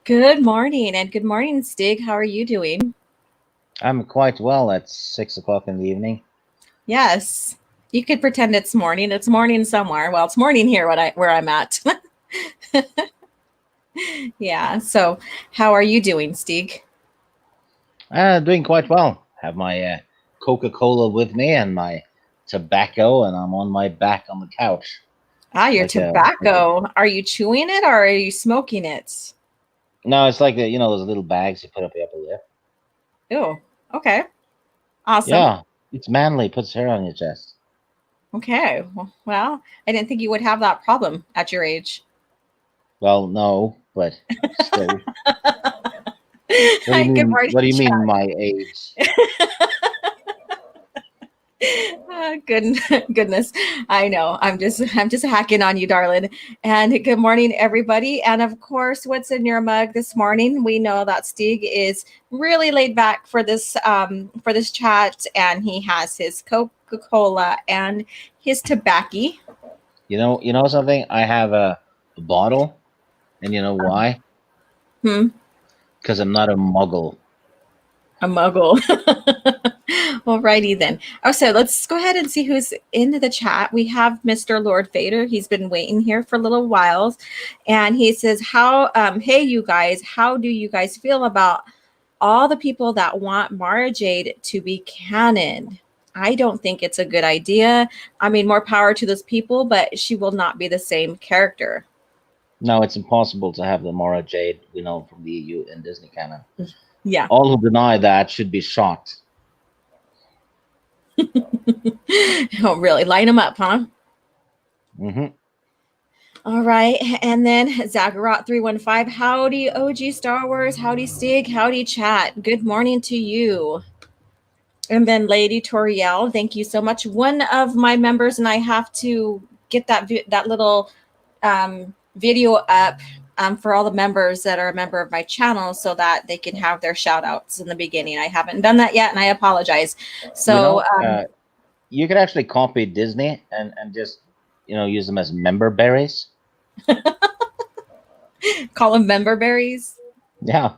Good morning, and good morning, Stig. How are you doing? I'm quite well at 6 o'clock in the evening. Yes, you could pretend it's morning. It's morning somewhere. Well, it's morning here where I'm at. Yeah. So, how are you doing, Stig? Doing quite well. Have my Coca-Cola with me and my tobacco, and I'm on my back on the couch. Ah, your Like a, tobacco. Are you chewing it or are you smoking it? no, it's like those little bags you put up your upper lip. Oh, okay. Awesome. Yeah, it's manly. Puts hair on your chest. Okay. Well, I didn't think you would have that problem at your age. Well, no, but still. What do you Hi, good mean? morning, What do you mean, chat. my age? Good goodness. I know. I'm just hacking on you, darling. And good morning, everybody. And of course, what's in your mug this morning? We know that Stig is really laid back for this chat, and he has his Coca-Cola and his tobacco. You know something? I have a bottle, and you know why? Hmm, Because I'm not a muggle. a muggle. Alrighty then. Oh, so let's go ahead and see who's in the chat. We have Mr. Lord Vader. He's been waiting here for a little while, and he says, "How, hey, you guys, how do you guys feel about all the people that want Mara Jade to be canon? I don't think it's a good idea. I mean, more power to those people, but she will not be the same character." No, it's impossible to have the Mara Jade we know from the EU in Disney canon. Yeah. All who deny that should be shot. Oh, really? Line them up, huh? Hmm. All right. And then Zaggerot315, howdy OG Star Wars, howdy Stig, howdy chat. Good morning to you. And then Lady Toriel, thank you so much. One of my members and I have to get that little video up for all the members that are a member of my channel so that they can have their shout outs in the beginning. I haven't done that yet and I apologize. You So know, you could actually copy Disney and just use them as member berries. call them member berries. Yeah.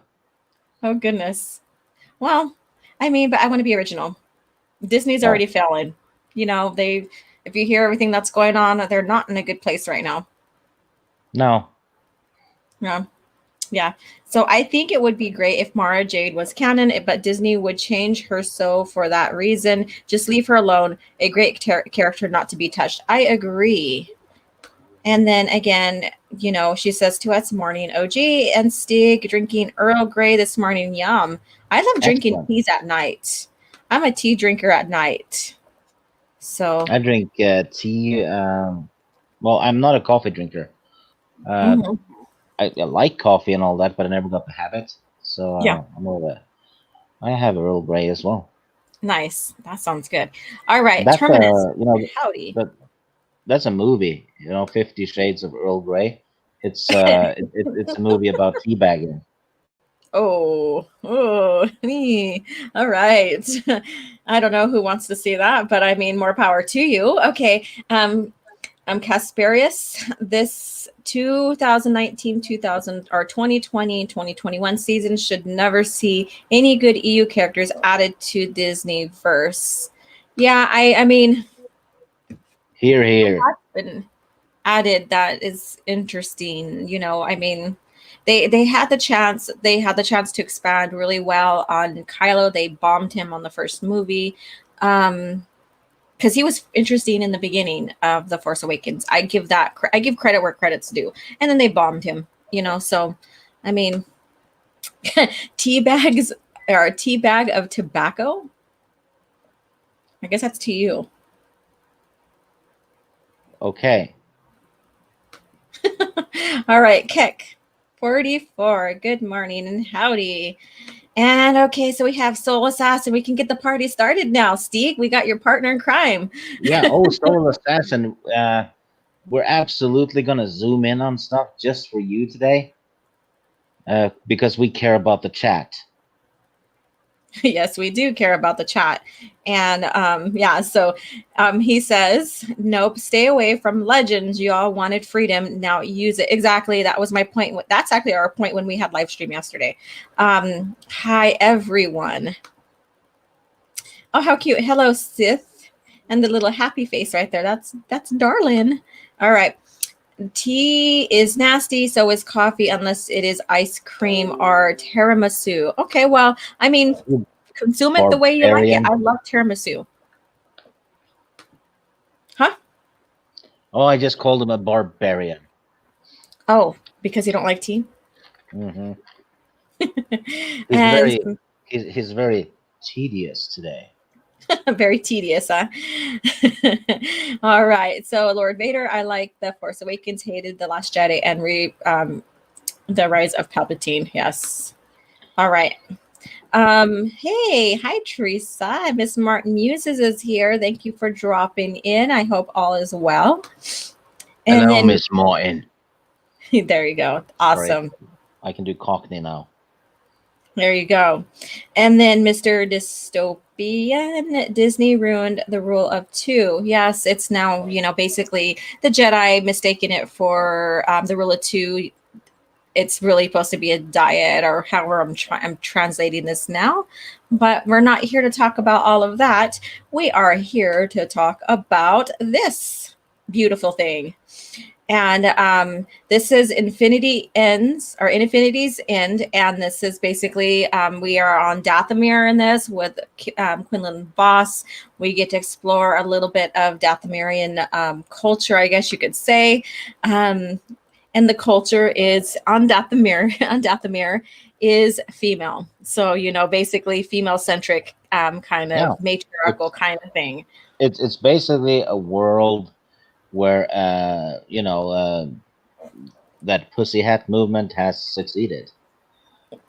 Oh, goodness. Well, I mean, but I want to be original. Disney's Oh already failing. They, if you hear everything that's going on, they're not in a good place right now. no. Yeah. Yeah. So I think it would be great if Mara Jade was canon, but Disney would change her so for that reason. Just leave her alone. A great character not to be touched. I agree. And then again, she says to us, morning OG and Stig drinking Earl Grey this morning. Yum. I love drinking Excellent. teas at night. I'm a tea drinker at night. So, I drink tea. Well, I'm not a coffee drinker. Uh, mhm. I like coffee and all that, but I never got the habit. So Yeah, I'm more of a. I have Earl Grey as well. nice. That sounds good. All right, That's Terminus. Howdy. that that's a movie. 50 Shades of Earl Grey. It's a movie about teabagging. Oh, all right. I don't know who wants to see that, but I mean, more power to you. Okay. I'm Casparius. This 2019, 2000 or 2020, 2021 season should never see any good EU characters added to Disney verse. Yeah, I mean, Here, what here. has been added that is interesting? I mean, they had the chance. They had the chance to expand really well on Kylo. They bombed him on the first movie. Because he was interesting in the beginning of the Force Awakens. I give credit where credit's due, and then they bombed him. So I mean, tea bags or a tea bag of tobacco. I guess that's to you. Okay. All right, Kick 44. Good morning and howdy. And okay, so we have Soul Assassin. We can get the party started now. Steve, we got your partner in crime. Yeah. Oh, Soul Assassin. We're absolutely gonna zoom in on stuff just for you today, because we care about the chat. Yes, we do care about the chat. And yeah, so he says, nope, stay away from legends. You all wanted freedom. Now use it. Exactly. That was my point. That's actually our point when we had live stream yesterday. Hi, everyone. Oh, how cute. Hello, Sith. And the little happy face right there. That's darling. All right. Tea is nasty, so is coffee, unless it is ice cream or tiramisu. Okay, well, I mean, You consume it the way you like it. barbarian. I love tiramisu. Huh? Oh, I just called him a barbarian. Oh, because you don't like tea? Hmm. He's And very he's very tedious today. very tedious, huh? All right. So Lord Vader, I like The Force Awakens, hated The Last Jedi, and The Rise of Palpatine. Yes. All right. Hey, hi Teresa. Miss Martin Muses is here. Thank you for dropping in. I hope all is well. And Hello, then Miss Martin. there you go. Sorry, Awesome. I can do Cockney now. There you go. And then Mr. Dystopian, Disney ruined the rule of two. Yes, it's now, basically the Jedi mistaking it for the rule of two. It's really supposed to be a diet, or however I'm translating this now. But we're not here to talk about all of that. We are here to talk about this beautiful thing. And this is Infinity Ends, or Infinities End. And this is basically, we are on Dathomir in this with Quinlan Voss. We get to explore a little bit of Dathomirian culture, I guess you could say. And the culture is on Dathomir, on Dathomir is female. So, basically female centric kind Yeah, of matriarchal it's kind of thing. it's basically a world where that pussy hat movement has succeeded.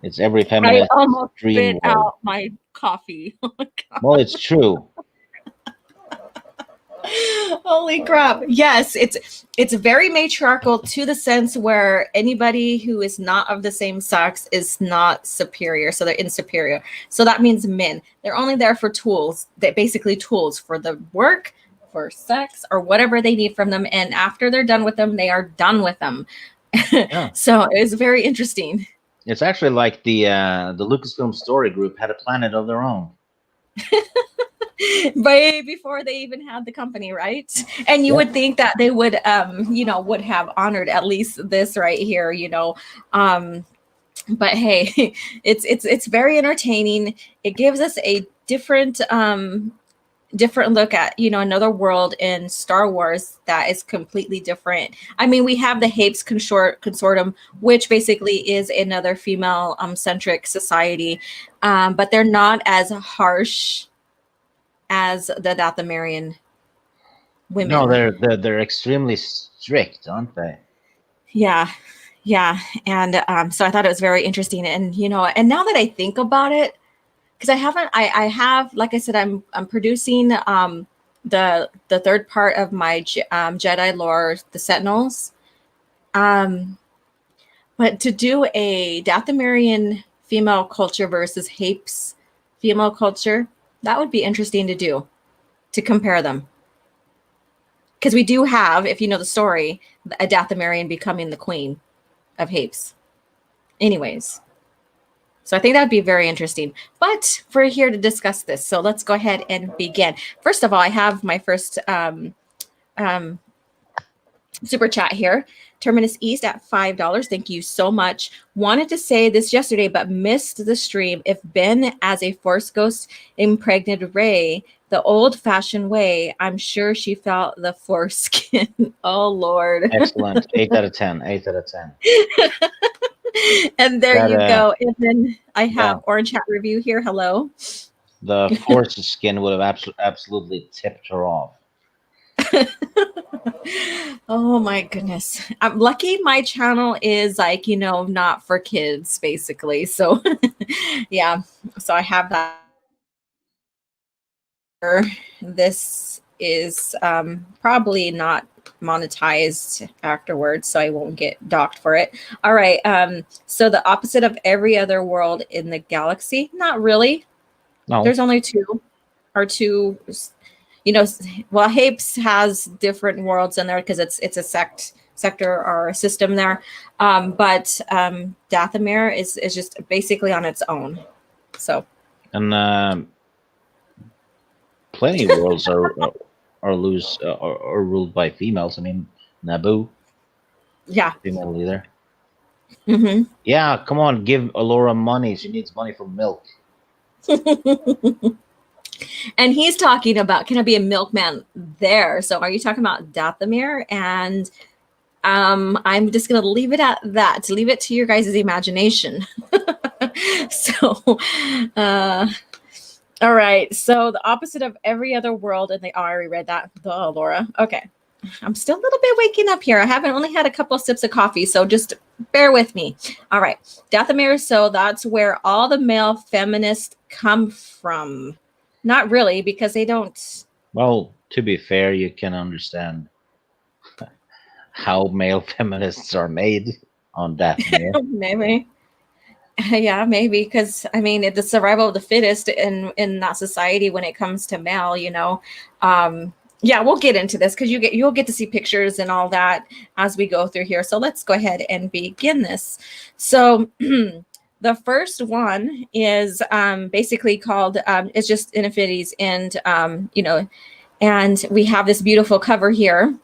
It's every I feminist almost dream spit world. out my coffee. Oh my God. Well, it's true. Holy crap. Yes, it's very matriarchal, to the sense where anybody who is not of the same sex is not superior. So they're inferior. So that means men. They're only there for tools, that basically tools for the work, for sex, or whatever they need from them. And after they're done with them, they are done with them. Yeah, So it's very interesting. it's actually like the Lucasfilm Story Group had a planet of their own. Way before they even had the company, right? And you Yep. would think that they would would have honored at least this right here, um but hey, it's very entertaining. It gives us a different look at another world in Star Wars that is completely different. I mean, we have the Hapes consortium, which basically is another female centric society, but they're not as harsh as the Dathomirian No, women. they're extremely strict, aren't they? Yeah, yeah, and so I thought it was very interesting, and and now that I think about it, because I have, like I said, I'm producing the third part of my Jedi lore, the Sentinels, um, but to do a Dathomirian female culture versus Hapes female culture, that would be interesting to do, to compare them. Because we do have, if you know the story, a Dathomirian becoming the queen of Hapes. Anyways, so I think that'd be very interesting. But we're here to discuss this, so let's go ahead and begin. First of all, I have my first um, super chat here. Terminus East at $5. Thank you so much. Wanted to say this yesterday, but missed the stream. If Ben as a Force ghost impregnated Ray the old-fashioned way, I'm sure she felt the foreskin. Oh Lord. Excellent. 8 out of 10. 8 out of 10. And there That you go. And then I yeah, have Orange Hat Review here. Hello. the force skin would have absolutely tipped her off. Oh my goodness. I'm lucky my channel is like, not for kids, basically. So yeah. So I have that. This is probably not monetized afterwards, so I won't get docked for it. All right. So the opposite of every other world in the galaxy? Not really. No. There's only two, or two. Well, Hapes has different worlds in there because it's a sector or a system there, but Dathomir is just basically on its own. So And plenty of worlds are loose or ruled by females. I mean, Naboo, yeah. female leader. Hmm. Yeah, come on, give Alora money. She needs money for milk. And he's talking about, can I be a milkman there? So are you talking about Dathomir? And I'm just going to leave it at that, to leave it to your guys' imagination. So, uh, all right. So the opposite of every other world, and they already read that, Laura. Okay. I'm still a little bit waking up here. I haven't only had a couple of sips of coffee, so just bear with me. All right. Dathomir, so that's where all the male feminists come from. Not really, because they don't. Well, to be fair, you can understand how male feminists are made on Dathomir. Maybe. Yeah, maybe, because I mean, the survival of the fittest in that society when it comes to male, yeah, we'll get into this because you'll get to see pictures and all that as we go through here. So let's go ahead and begin this. So the first one is basically called it's just Infinities, and and we have this beautiful cover here.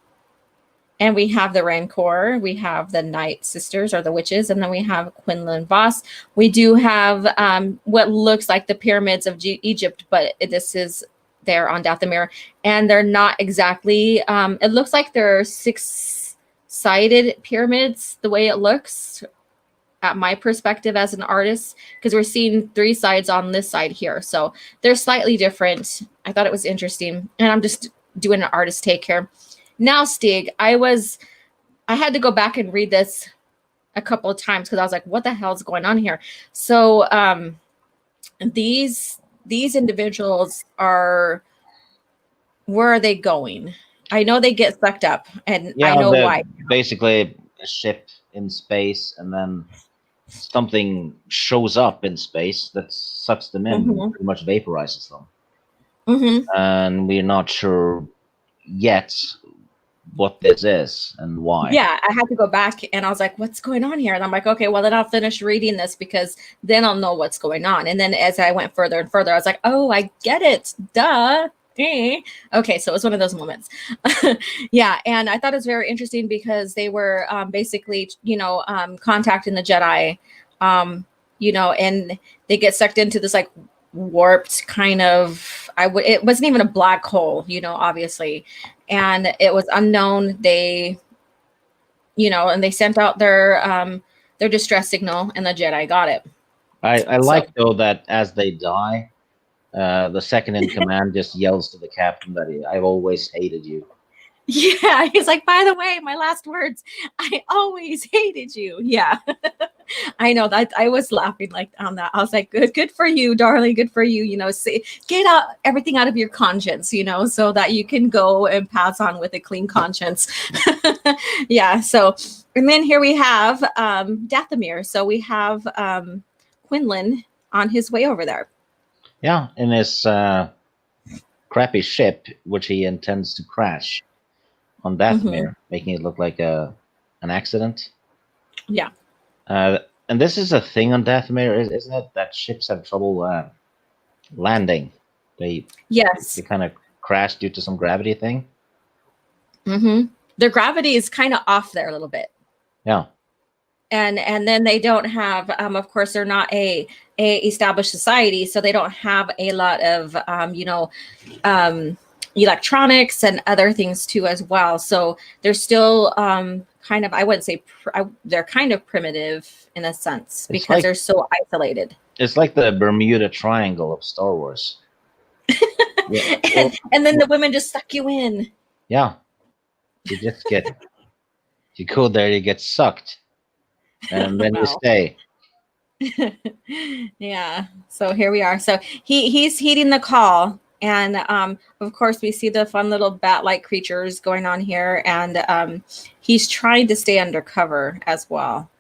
And we have the Rancor, we have the Night Sisters or the witches, and then we have Quinlan Voss. We do have what looks like the pyramids of Egypt, but this is there on Dathomir. And they're not exactly, it looks like they're six-sided pyramids, the way it looks at my perspective as an artist, because we're seeing three sides on this side here. So they're slightly different. I thought it was interesting. And I'm just doing an artist take here. Now, Stig, I had to go back and read this a couple of times because I was like, what the hell is going on here? So these individuals where are they going? I know they get sucked up, and Yeah, I know why. Basically a ship in space, and then something shows up in space that sucks them in, pretty much vaporizes them. And we're not sure yet what this is and why. Yeah, I had to go back and I was like, what's going on here? And I'm like, okay, well, then I'll finish reading this because then I'll know what's going on. And then as I went further and further, I was like, oh, I get it. Duh. Okay, so it was one of those moments. Yeah, and I thought it was very interesting because they were basically, contacting the Jedi, and they get sucked into this like warped kind of, it wasn't even a black hole, obviously, and it was unknown. They and they sent out their distress signal, and the Jedi got it. I like though that as they die, the second in command just yells to the captain that I've always hated you. Yeah, he's like, by the way, my last words, I always hated you. Yeah. I know that I was laughing like on that. I was like, good for you, darling. Good for you. Get out everything out of your conscience, so that you can go and pass on with a clean conscience. Yeah. So, and then here we have Dathomir. So we have Quinlan on his way over there. Yeah, in his crappy ship, which he intends to crash on Dathomir, making it look like an accident. Yeah. And this is a thing on Dathomir, isn't it? That ships have trouble landing. They kind of crash due to some gravity thing. Their gravity is kind of off there a little bit. Yeah. And then they don't have, of course, they're not a established society, so they don't have a lot of, electronics and other things too as well. So they're still kind of, I wouldn't say they're kind of primitive in a sense because they're so isolated. It's like the Bermuda Triangle of Star Wars. Yeah. and then the women just suck you in. Yeah. You just you go there, you get sucked. And then you stay. Yeah. So here we are. So he's heeding the call. And of course, we see the fun little bat-like creatures going on here. And he's trying to stay undercover as well.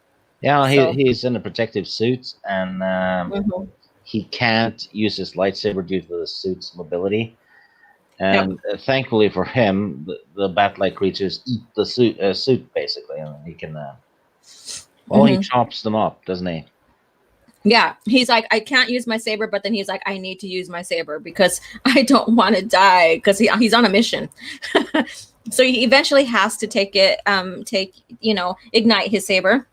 Yeah, he's in a protective suit. And he can't use his lightsaber due to the suit's mobility. Yep. And thankfully for him, the bat-like creatures eat the suit basically, and he can. Well, he chops them up, doesn't he? Yeah, he's like, I can't use my saber, but then he's like, I need to use my saber because I don't want to die, because he's on a mission. So he eventually has to ignite his saber,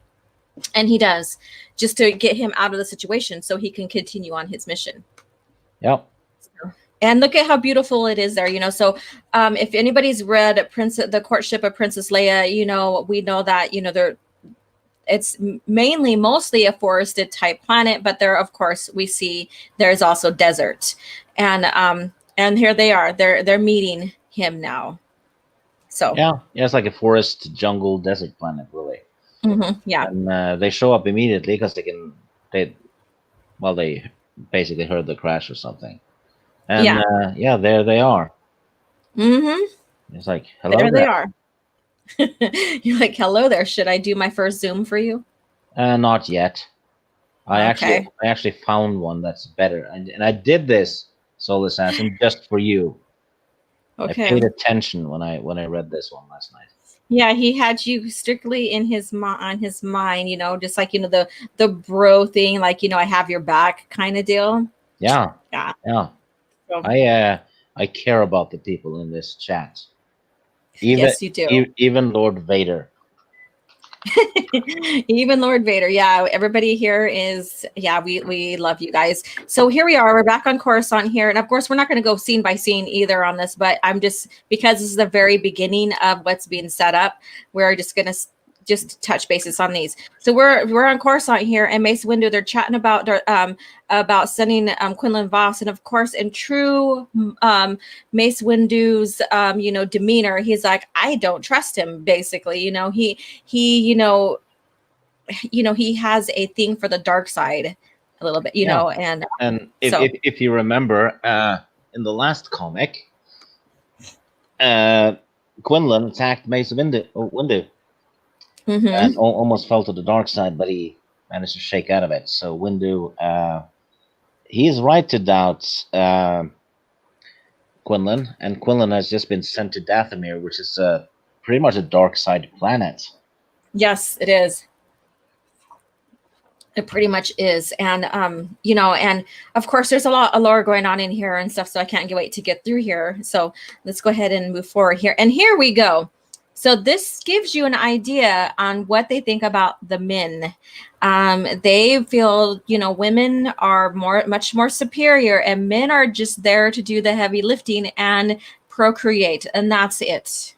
and he does, just to get him out of the situation so he can continue on his mission. Yep. And look at how beautiful it is there, So if anybody's read the Courtship of Princess Leia, we know that, it's mostly a forested type planet, but there, of course, we see there's also desert, and here they are. They're meeting him now. So yeah, it's like a forest, jungle, desert planet, really. Yeah, and they show up immediately because they basically heard the crash or something, and there they are. It's like, hello there they are. You're like, hello there. Should I do my first Zoom for you? Not yet. I actually found one that's better, and I did this, Soul Assassin, just for you. Okay. I paid attention when I read this one last night. Yeah, he had you strictly in on his mind, just like the bro thing, like I have your back kind of deal. Yeah. So, I care about the people in this chat. Yes, you do. Even Lord Vader. Even Lord Vader. Yeah, everybody here is, we love you guys. So here we are. We're back on Coruscant here. And of course, we're not going to go scene by scene either on this, but I'm just, because this is the very beginning of what's being set up, we're just going to just touch bases on these. So we're on Coruscant here, and Mace Windu, they're chatting about sending Quinlan Voss, and of course, in true Mace Windu's demeanor, he's like, I don't trust him. Basically, he he has a thing for the dark side a little bit, and if you remember, in the last comic, Quinlan attacked Mace Windu. And almost fell to the dark side, but he managed to shake out of it. So Windu, he's right to doubt Quinlan, and Quinlan has just been sent to Dathomir, which is pretty much a dark side planet. Yes, it is. It pretty much is. And and of course there's a lot of lore going on in here and stuff, so I can't wait to get through here. So let's go ahead and move forward here. And here we go. So this gives you an idea on what they think about the men. They feel, women are much more superior, and men are just there to do the heavy lifting and procreate, and that's it.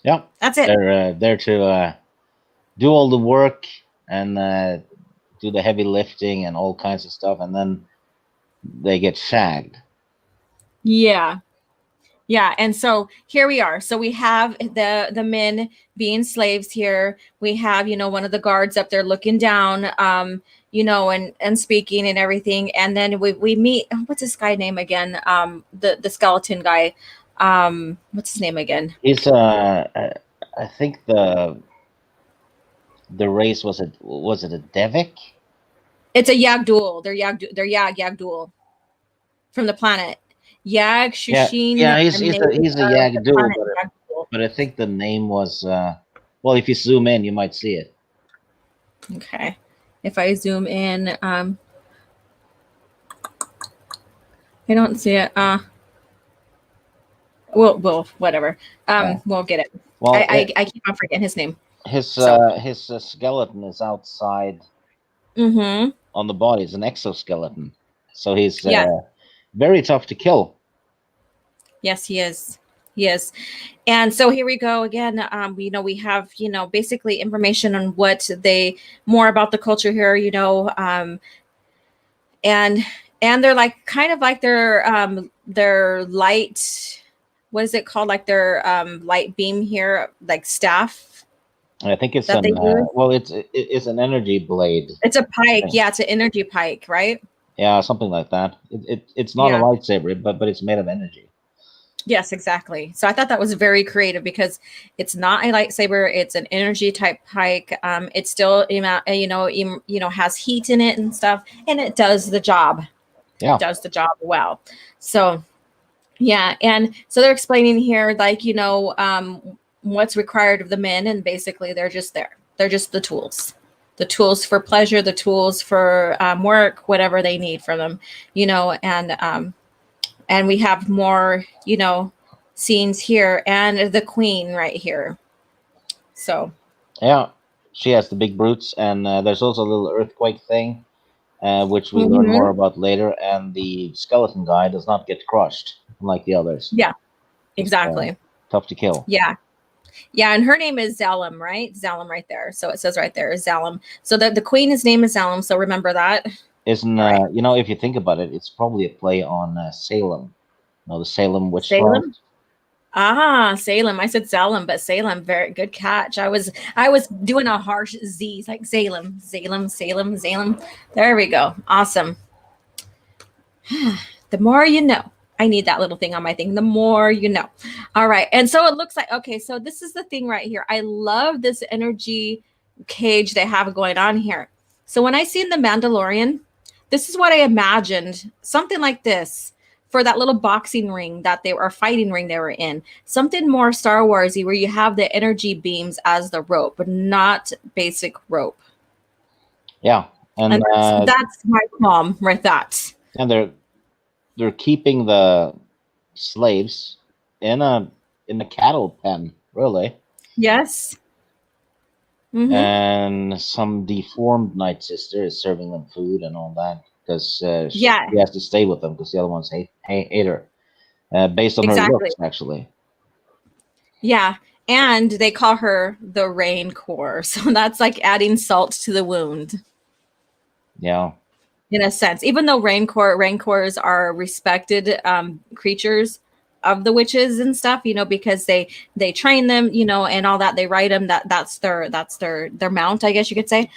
Yeah, that's it. They're there to do all the work and do the heavy lifting and all kinds of stuff, and then they get shagged. Yeah, and so here we are. So we have the men being slaves here. We have, one of the guards up there looking down, and speaking and everything. And then we meet, what's this guy name again? The skeleton guy. What's his name again? He's I think the race was it a Devik? It's a Yagdul. They're Yagdul from the planet. Yag, Shushin. Yeah, he's a Yagdul, but I think the name was well, if you zoom in, you might see it. Okay. If I zoom in, I don't see it. Well, whatever. We'll get it. Well, I keep on forgetting his name. His skeleton is outside. On the body. It's an exoskeleton, so he's very tough to kill. Yes, he is. And so here we go again. We have, basically information on more about the culture here, and they're like kind of like their light, what is it called? Like their light beam here, like staff. I think it's it's an energy blade. It's a pike. Yeah, it's an energy pike, right? Yeah, something like that. It's not a lightsaber, but it's made of energy. Yes, exactly. So I thought that was very creative because it's not a lightsaber; it's an energy type pike. It still, has heat in it and stuff, and it does the job. Yeah. does the job well. So yeah, and so they're explaining here, like, what's required of the men, and basically they're just there. They're just the tools for pleasure, the tools for work, whatever they need from them, and we have more, scenes here, and the queen right here. So, Yeah. She has the big brutes, and there's also a little earthquake thing, which we learn more mhm, about later. And the skeleton guy does not get crushed, unlike the others. yeah, Just exactly. tough to kill. Yeah. Yeah, and her name is Zalem, right? Zalem right there. So it says right there, Zalem. So the queen's name is Zalem. So remember that. Isn't All right. if you think about it, it's probably a play on Salem. The Salem witch Salem. trials. Ah, Salem. I said Salem, but Salem. Very good catch. I was doing a harsh Z, like Salem, Salem, Salem, Salem. There we go. Awesome. The more you know. I need that little thing on my thing. The more you know. All right. And so it looks like, okay, so this is the thing right here. I love this energy cage they have going on here. So when I seen the Mandalorian, this is what I imagined. Something like this for that little boxing ring that they were, fighting ring they were in. Something more Star Warsy where you have the energy beams as the rope, but not basic rope. Yeah, and And that's my mom right that. and they're keeping the slaves in a cattle pen, really. Yes. Mm-hmm. And some deformed night sister is serving them food and all that because she Yeah, has to stay with them because the other ones hate her, based on her exactly. looks, actually. Yeah. And they call her the rain core. So that's like adding salt to the wound Yeah, in a sense. Even though rain cores are respected creatures of the witches and stuff, because they train them, and all that. They write them, that's their mount, I guess you could say.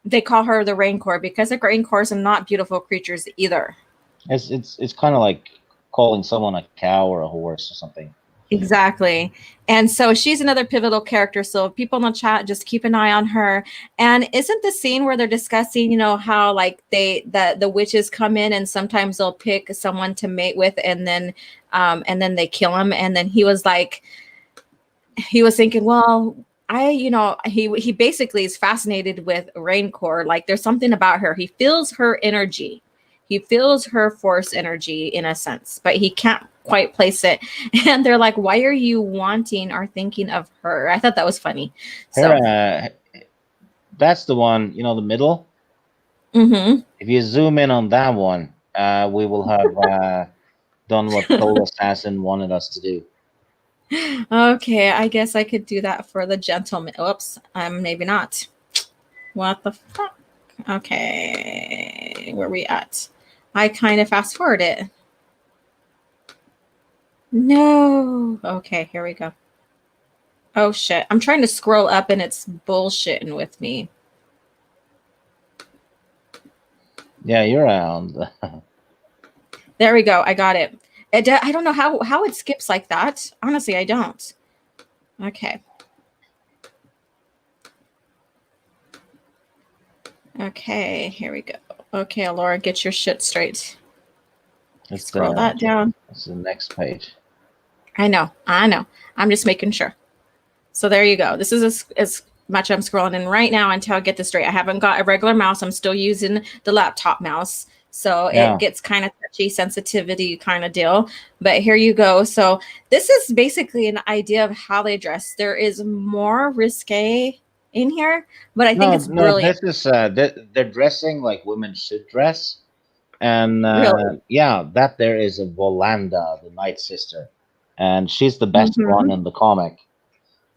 They call her the rain core because the rain cores are not beautiful creatures either. it's kind of like calling someone a cow or a horse or something. Exactly. And so she's another pivotal character. So people in the chat, just keep an eye on her. And isn't the scene where they're discussing, how like the witches come in and sometimes they'll pick someone to mate with and then they kill him. And then he was like, he was thinking, well, he basically is fascinated with Raincore. Like there's something about her. He feels her energy. He feels her force energy in a sense, but he can't quite place it. And they're like, why are you wanting or thinking of her? I thought that was funny. Her, So, that's the one, the middle. mm-hmm. If you zoom in on that one, we will have done what Soul Assassin wanted us to do. Okay, I guess I could do that for the gentleman. Oops, maybe not. What the fuck? Okay, where we at? I kind of fast forward it. No. Okay, here we go. Oh shit. I'm trying to scroll up and it's bullshitting with me. Yeah, you're around. There we go. I got it. I don't know how it skips like that. Honestly, I don't. Okay. Okay, here we go. Okay, Laura, get your shit straight. Scroll that down. That's the next page. I know. I'm just making sure. So there you go. This is as much I'm scrolling in right now until I get this straight. I haven't got a regular mouse. I'm still using the laptop mouse. So it gets kind of touchy, sensitivity kind of deal. But here you go. So this is basically an idea of how they dress. There is more risque in here, but I think it's brilliant. This is they're dressing like women should dress. And Really. that there is a Volanda, the Night Sister, and she's the best one Mm-hmm. in the comic.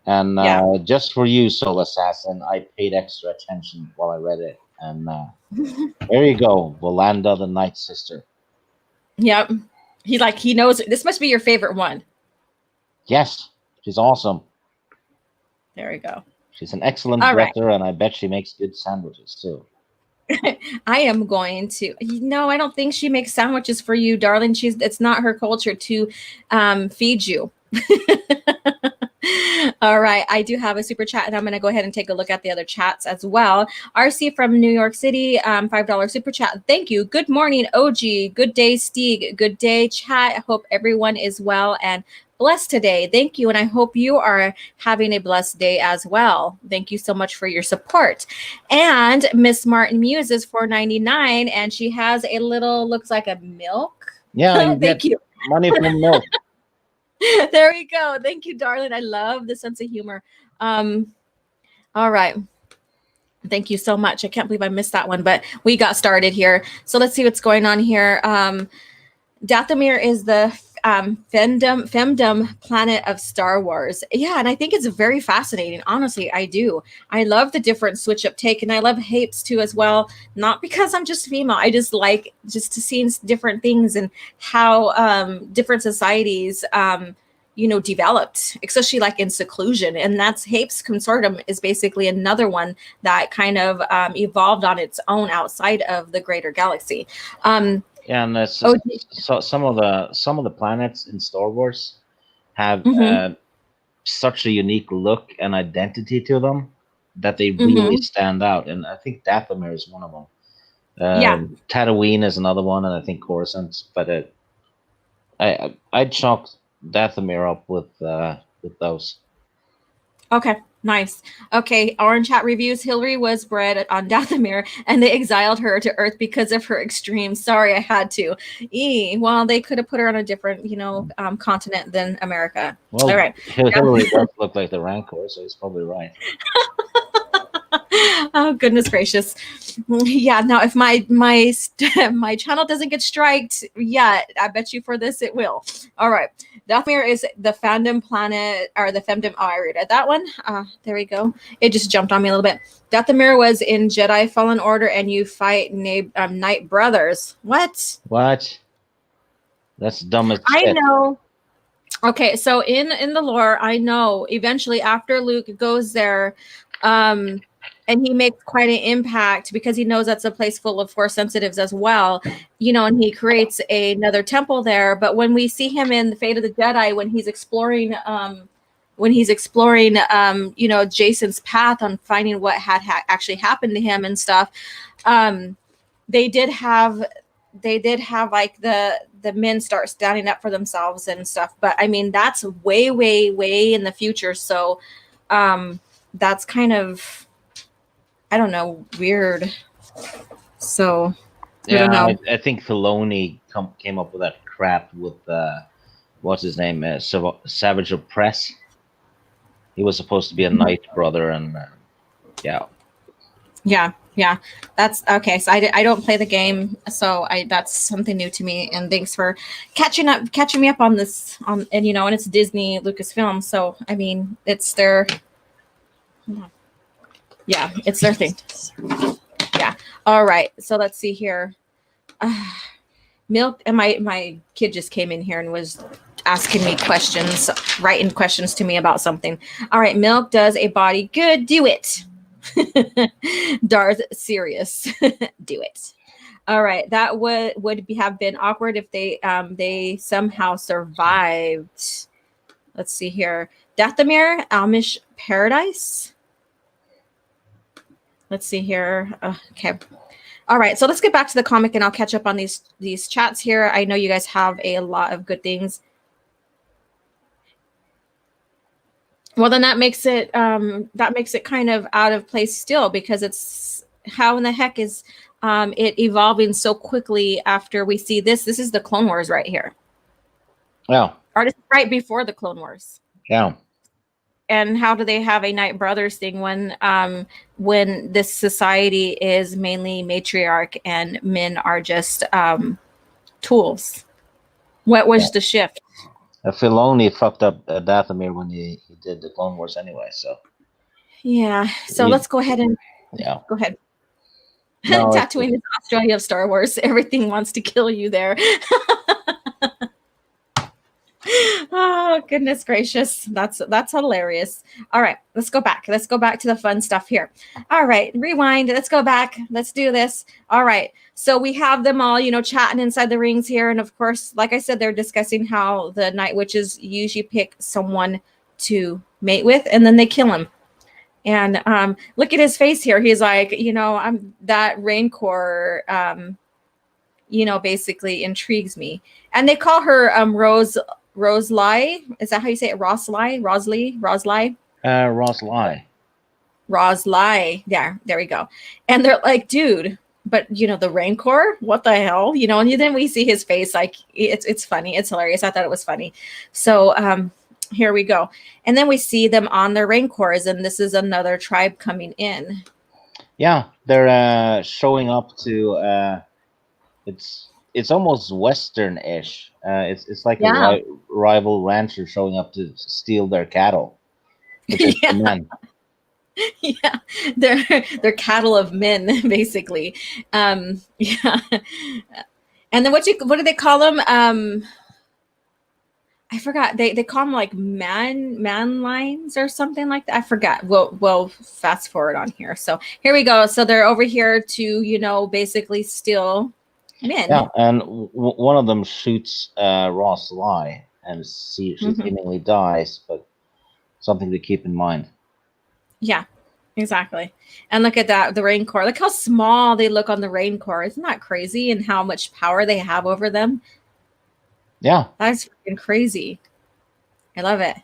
And Yeah. just for you, Soul Assassin, I paid extra attention while I read it. And there you go, Volanda, the Night Sister. Yep. He knows this must be your favorite one. Yes, she's awesome. There we go. She's an excellent All right. dresser, and I bet she makes good sandwiches too. I am going to. No, I don't think she makes sandwiches for you, darling. It's not her culture to feed you. All right, I do have a super chat, and I'm going to go ahead and take a look at the other chats as well. RC from New York City, $5 super chat. Thank you. Good morning, OG. Good day, Steeg. Good day, chat. I hope everyone is well and blessed today. Thank you, and I hope you are having a blessed day as well. Thank you so much for your support. And Miss Martin Muse is $4.99, and she has a little, looks like a milk. Yeah, you Thank get you. money from milk. There we go. Thank you, darling. I love the sense of humor. All right. Thank you so much. I can't believe I missed that one, but we got started here. So let's see what's going on here. Dathomir is the femdom planet of Star Wars. Yeah, and I think it's very fascinating. Honestly, I do. I love the different switch up take, and I love Hapes too as well. Not because I'm just female. I just like just to see different things and how different societies developed, especially like in seclusion. And that's Hapes Consortium is basically another one that kind of evolved on its own outside of the greater galaxy. Yeah, and Oh, so some of the planets in Star Wars have mm-hmm, such a unique look and identity to them that they really mm-hmm. stand out. And I think Dathomir is one of them. Yeah. Tatooine is another one, and I think Coruscant. But I'd chalk Dathomir up with those. Okay. Nice. Okay. Orange Hat reviews. Hillary was bred on Dathomir, and they exiled her to Earth because of her extremes. Sorry, I had to. Well, they could have put her on a different, continent than America. All Well, right. Hillary does look like the Rancor, so he's probably right. Oh, goodness gracious. Yeah, now if my channel doesn't get striked yet, I bet you for this it will. All right. Dathomir is the fandom planet, or the femdom. Oh, I read it. That one. There we go. It just jumped on me a little bit. Dathomir was in Jedi Fallen Order, and you fight Knight Brothers. What? What? That's dumb as I shit. know. Okay, so in the lore, I know eventually after Luke goes there, and he makes quite an impact because he knows that's a place full of force sensitives as well, and he creates another temple there. But when we see him in the Fate of the Jedi, when he's exploring, Jason's path on finding what had actually happened to him and stuff, they did have like the men start standing up for themselves and stuff. But I mean, that's way, way, way in the future. So that's kind of, I don't know, weird. So I don't know. I think Filoni came up with that crap with what's his name, Savage Opress. He was supposed to be a Knight brother, and Yeah, that's okay. So I don't play the game, so that's something new to me. And thanks for catching me up on this. And it's Disney Lucasfilm, so I mean it's their, yeah, it's their thing. Yeah. All right. So let's see here. Milk, and my kid just came in here and was asking me questions, writing questions to me about something. All right. Milk does a body good. Do it. Darth serious. Do it. All right, that would have been awkward if they somehow survived. Let's see here. Dathomir, Amish Paradise. Let's see here. Okay. All right, so let's get back to the comic, and I'll catch up on these chats here. I know you guys have a lot of good things. Well, then that makes it kind of out of place still, because it's how in the heck is it evolving so quickly after we see this? This is the Clone Wars right here. Yeah. Or this is right before the Clone Wars. Yeah. And how do they have a Knight Brothers thing when this society is mainly matriarch and men are just tools? What was the shift? Filoni fucked up Dathomir when he did the Clone Wars anyway. So yeah. So let's go ahead and go ahead. No, Tatooine is Australia of Star Wars. Everything wants to kill you there. Oh, goodness gracious. That's hilarious. All right, let's go back. Let's go back to the fun stuff here. All right, rewind. Let's go back. Let's do this. All right. So we have them all, chatting inside the rings here. And of course, like I said, they're discussing how the Night Witches usually pick someone to mate with, and then they kill him. And look at his face here. He's like, I'm that Rancor, basically intrigues me. And they call her Rose Lai. Is that how you say it? Ross Lai? Roslai? Ross Lai. Roslai. Yeah, there we go. And they're like, dude, but the Rancor, what the hell? And then we see his face, like it's funny, it's hilarious. I thought it was funny. So here we go. And then we see them on their Rancors, and this is another tribe coming in. Yeah, they're showing up to it's almost western-ish. It's like Yeah. a rival rancher showing up to steal their cattle. Yeah. Men. Yeah, they're cattle of men, basically. Yeah. And then what do they call them? I forgot. They call them like man lines or something like that. I forgot. We'll fast forward on here. So here we go. So they're over here to basically steal men. Yeah, and one of them shoots Ross Lai, and she seemingly dies, but something to keep in mind. Yeah, exactly. And look at that, the Rancor. Look how small they look on the Rancor. Isn't that crazy? And how much power they have over them? Yeah. That's freaking crazy. I love it.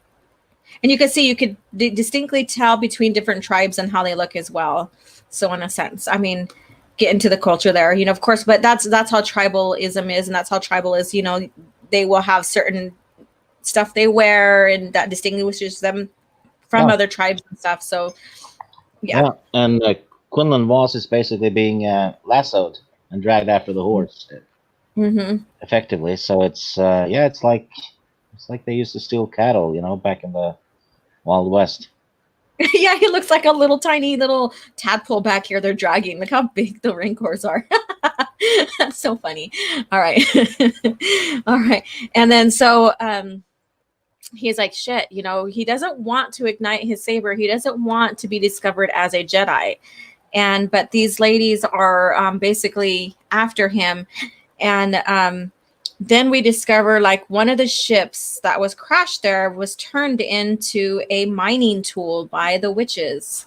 And you could distinctly tell between different tribes and how they look as well. So in a sense, I mean, get into the culture there, of course, but that's how tribalism is. And that's how tribal is, they will have certain stuff they wear and that distinguishes them from other tribes and stuff. So yeah. And Quinlan Voss is basically being lassoed and dragged after the horse, effectively. So it's it's like they used to steal cattle, back in the Wild West. Yeah, he looks like a little tiny little tadpole back here. They're dragging. Look how big the Rancors are. That's so funny. All right. All right. And then so he's like, shit, he doesn't want to ignite his saber. He doesn't want to be discovered as a Jedi. But these ladies are basically after him. And then we discover like one of the ships that was crashed there was turned into a mining tool by the witches.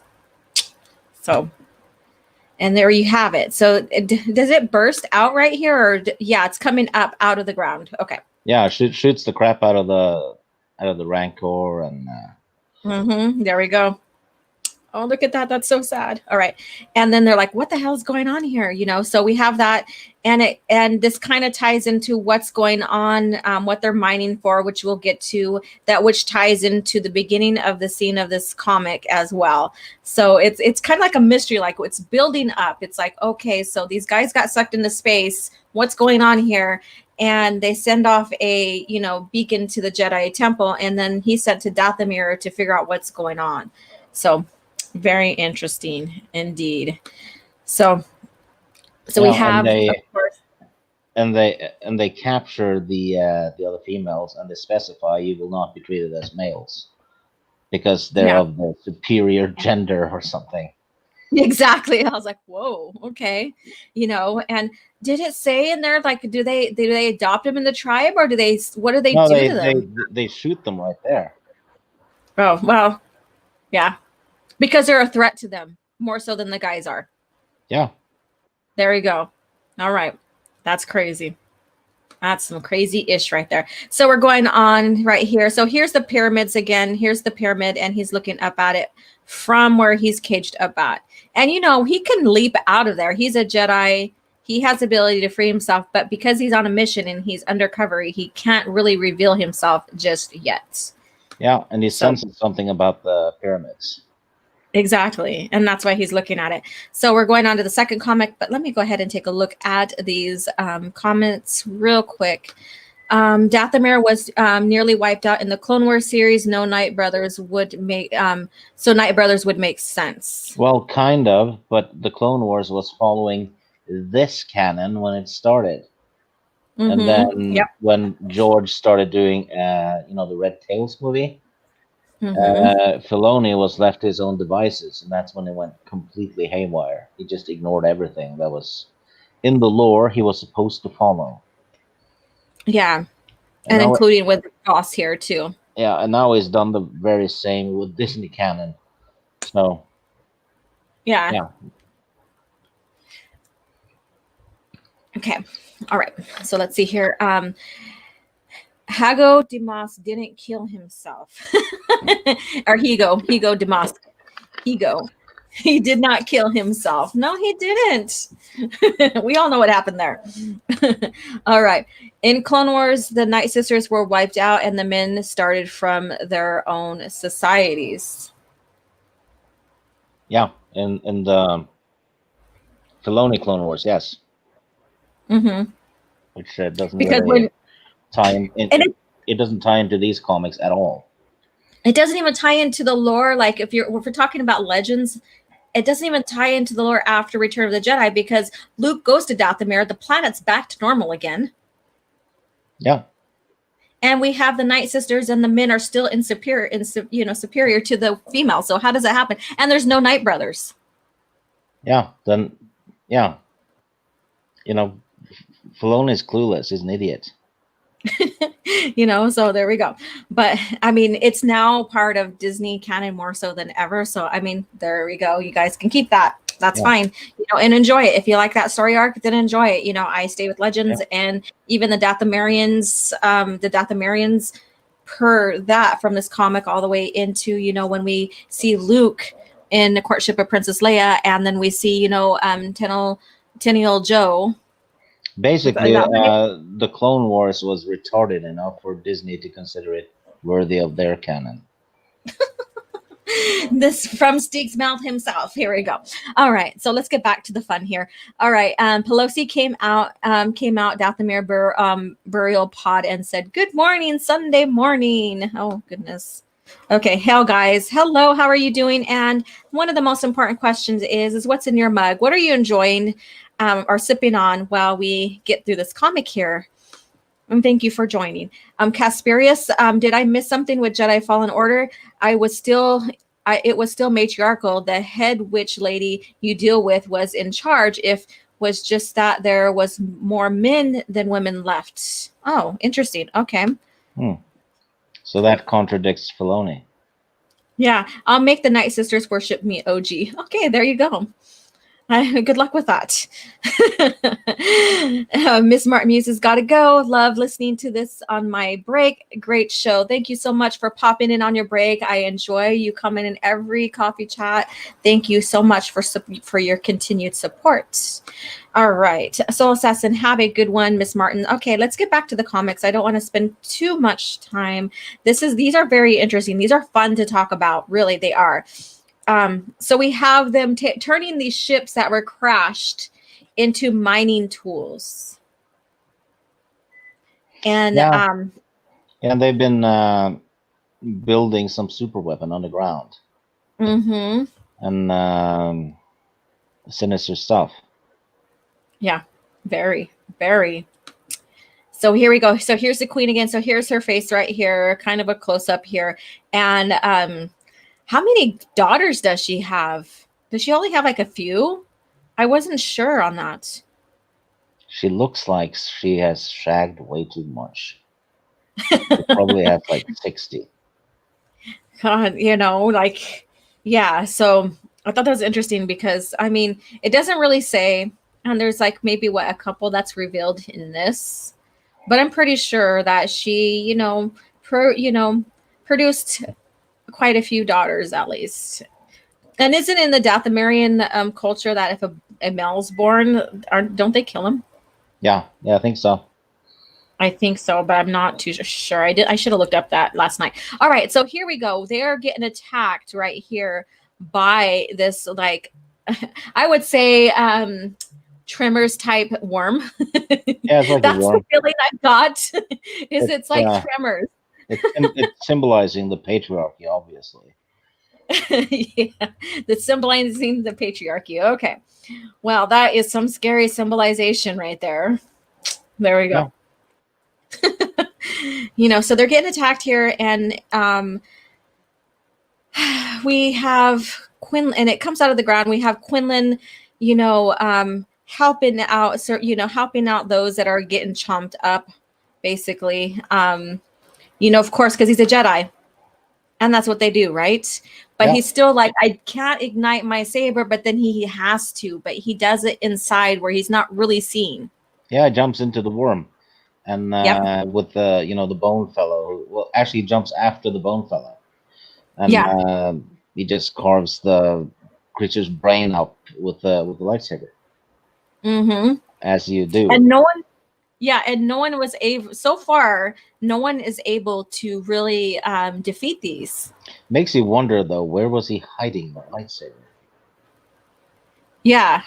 So, and there you have it. So does it burst out right here? Or yeah, it's coming up out of the ground. Okay. Yeah, shoots the crap out of the Rancor and there we go. Oh, look at that. That's so sad. All right. And then they're like, what the hell is going on here? So we have that. And this kind of ties into what's going on, what they're mining for, which we'll get to, which ties into the beginning of the scene of this comic as well. So it's kind of like a mystery, like it's building up. It's like, okay, so these guys got sucked into space. What's going on here? And they send off a, beacon to the Jedi temple. And then he's sent to Dathomir to figure out what's going on. So very interesting indeed. So we have, of course, and they capture the other females, and they specify you will not be treated as males because they're of the superior gender or something. Exactly. I was like, whoa, okay. And did it say in there, like, do they adopt them in the tribe, or what do they do to them? They shoot them right there. Oh, well, yeah. Because they're a threat to them, more so than the guys are. Yeah. There we go. All right. That's crazy. That's some crazy ish right there. So we're going on right here. So here's the pyramids again. Here's the pyramid, and he's looking up at it from where he's caged up at. And, he can leap out of there. He's a Jedi. He has the ability to free himself, but because he's on a mission and he's undercover, he can't really reveal himself just yet. Yeah, and he senses something about the pyramids. Exactly. And that's why he's looking at it. So we're going on to the second comic, but let me go ahead and take a look at these comments real quick. Dathomir was nearly wiped out in the Clone Wars series. No Night Brothers would make so Night Brothers would make sense. Well, kind of, but the Clone Wars was following this canon when it started. And then when George started doing the Red Tails movie, Filoni was left to his own devices, and that's when it went completely haywire. He just ignored everything that was in the lore he was supposed to follow. Yeah, and including with Boss here too. yeah, and now he's done the very same with Disney canon. So Yeah. yeah, Okay. All right. So let's see here. Hago Dimas didn't kill himself. Or Higo Dimas. Higo. He did not kill himself. No, he didn't. We all know what happened there. All right. In Clone Wars, the Night Sisters were wiped out and the men started from their own societies. yeah, in the Filoni Clone Wars, yes, Mm-hmm. which doesn't Because really when tie in. and It doesn't tie into these comics at all. it doesn't even tie into the lore. Like if we're talking about legends, it doesn't even tie into the lore after Return of the Jedi because Luke goes to Dathomir, the planet's back to normal again. Yeah, And we have the Night Sisters, and the men are still superior to the female. So how does that happen? And there's no Night Brothers. yeah. Then yeah, you know, Filoni is clueless. He's an idiot. So there we go. But I mean, it's now part of Disney canon more so than ever. So I mean, there we go. You guys can keep that. That's Yeah. fine. And enjoy it. If you like that story arc, then enjoy it. I stay with Legends and even the Dathomirians, per that from this comic all the way into, when we see Luke in the courtship of Princess Leia, and then we see, Tennille Joe. Basically, the Clone Wars was retarded enough for Disney to consider it worthy of their canon. This from Steeg's mouth himself. Here we go. All right, so let's get back to the fun here. All right, Pelosi came out Dathomir burial pod and said, "Good morning, Sunday morning." Oh goodness. Okay, hell guys, hello. How are you doing? And one of the most important questions is what's in your mug? What are you enjoying or sipping on while we get through this comic here? And thank you for joining. Casperius, did I miss something with Jedi Fallen Order? It was still matriarchal. The head witch lady you deal with was in charge. If was just that there was more men than women left. Oh, interesting. Okay. So that contradicts Filoni. Yeah, I'll make the Night Sisters worship me, OG. Okay, there you go. Good luck with that. Miss Martin Muse has got to go. Love listening to this on my break. Great show. Thank you so much for popping in on your break. I enjoy you coming in every coffee chat. Thank you so much for your continued support. All right. Soul Assassin, have a good one, Miss Martin. Okay, let's get back to the comics. I don't want to spend too much time. These are very interesting. These are fun to talk about. Really, they are. So we have them turning these ships that were crashed into mining tools. And and they've been building some super weapon on the ground. Mm-hmm. And sinister stuff. Yeah, very, very. So here we go. So here's the queen again. So here's her face right here, kind of a close up here. And how many daughters does she have? Does she only have like a few? I wasn't sure on that. She looks like she has shagged way too much. She probably has like 60. God, yeah. So I thought that was interesting because, I mean, it doesn't really say, and there's like maybe a couple that's revealed in this, but I'm pretty sure that she, produced quite a few daughters at least. And isn't in the Dathomirian culture that if a male's born, don't they kill him? Yeah, I think so. I think so, but I'm not too sure. I should have looked up that last night. All right, so here we go. They're getting attacked right here by this, like, I would say, Tremors type worm. Yeah, it's like that's a worm. The feeling I've got. It's like Tremors. It's symbolizing the patriarchy, obviously. Yeah, the symbolizing the patriarchy. Okay, well, that is some scary symbolization right there. There we go. Yeah. So they're getting attacked here, and we have Quinlan, and it comes out of the ground. We have Quinlan, helping out, helping out those that are getting chomped up, basically. Of course, because he's a Jedi. And that's what they do, right? But Yeah, he's still like, I can't ignite my saber, but then he has to, but he does it inside where he's not really seen. yeah, it jumps into the worm, and Yep. with the the bone fellow. Well, actually, he jumps after the bone fellow, and Yeah. he just carves the creature's brain up with the lightsaber, Mm-hmm. as you do. And no one, yeah, and no one was able, so far, no one is able to really defeat these. Makes you wonder though, where was he hiding the lightsaber? Yeah.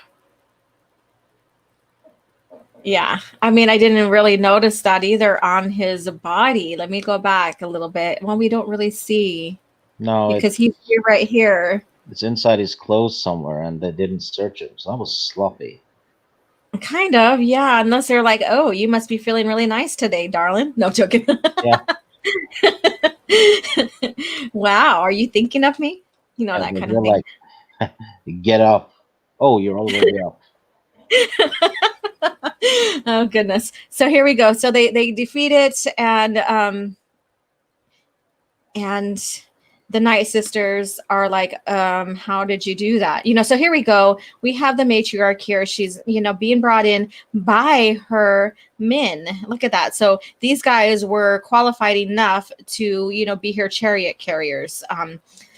Yeah. I mean, I didn't really notice that either on his body. Let me go back a little bit. Well, we don't really see No, because he's here right here. it's inside his clothes somewhere, and they didn't search him, so that was sloppy. Kind of, yeah. Unless they're like, oh, you must be feeling really nice today, darling. No joking. Yeah, Wow, are you thinking of me? yeah, That but kind of you're thing. like, get up. Oh, you're already up. Oh goodness. So here we go. So they defeat it, and the Night Sisters are like, how did you do that? So here we go. We have the matriarch here. She's, being brought in by her men. Look at that. So these guys were qualified enough to, be her chariot carriers.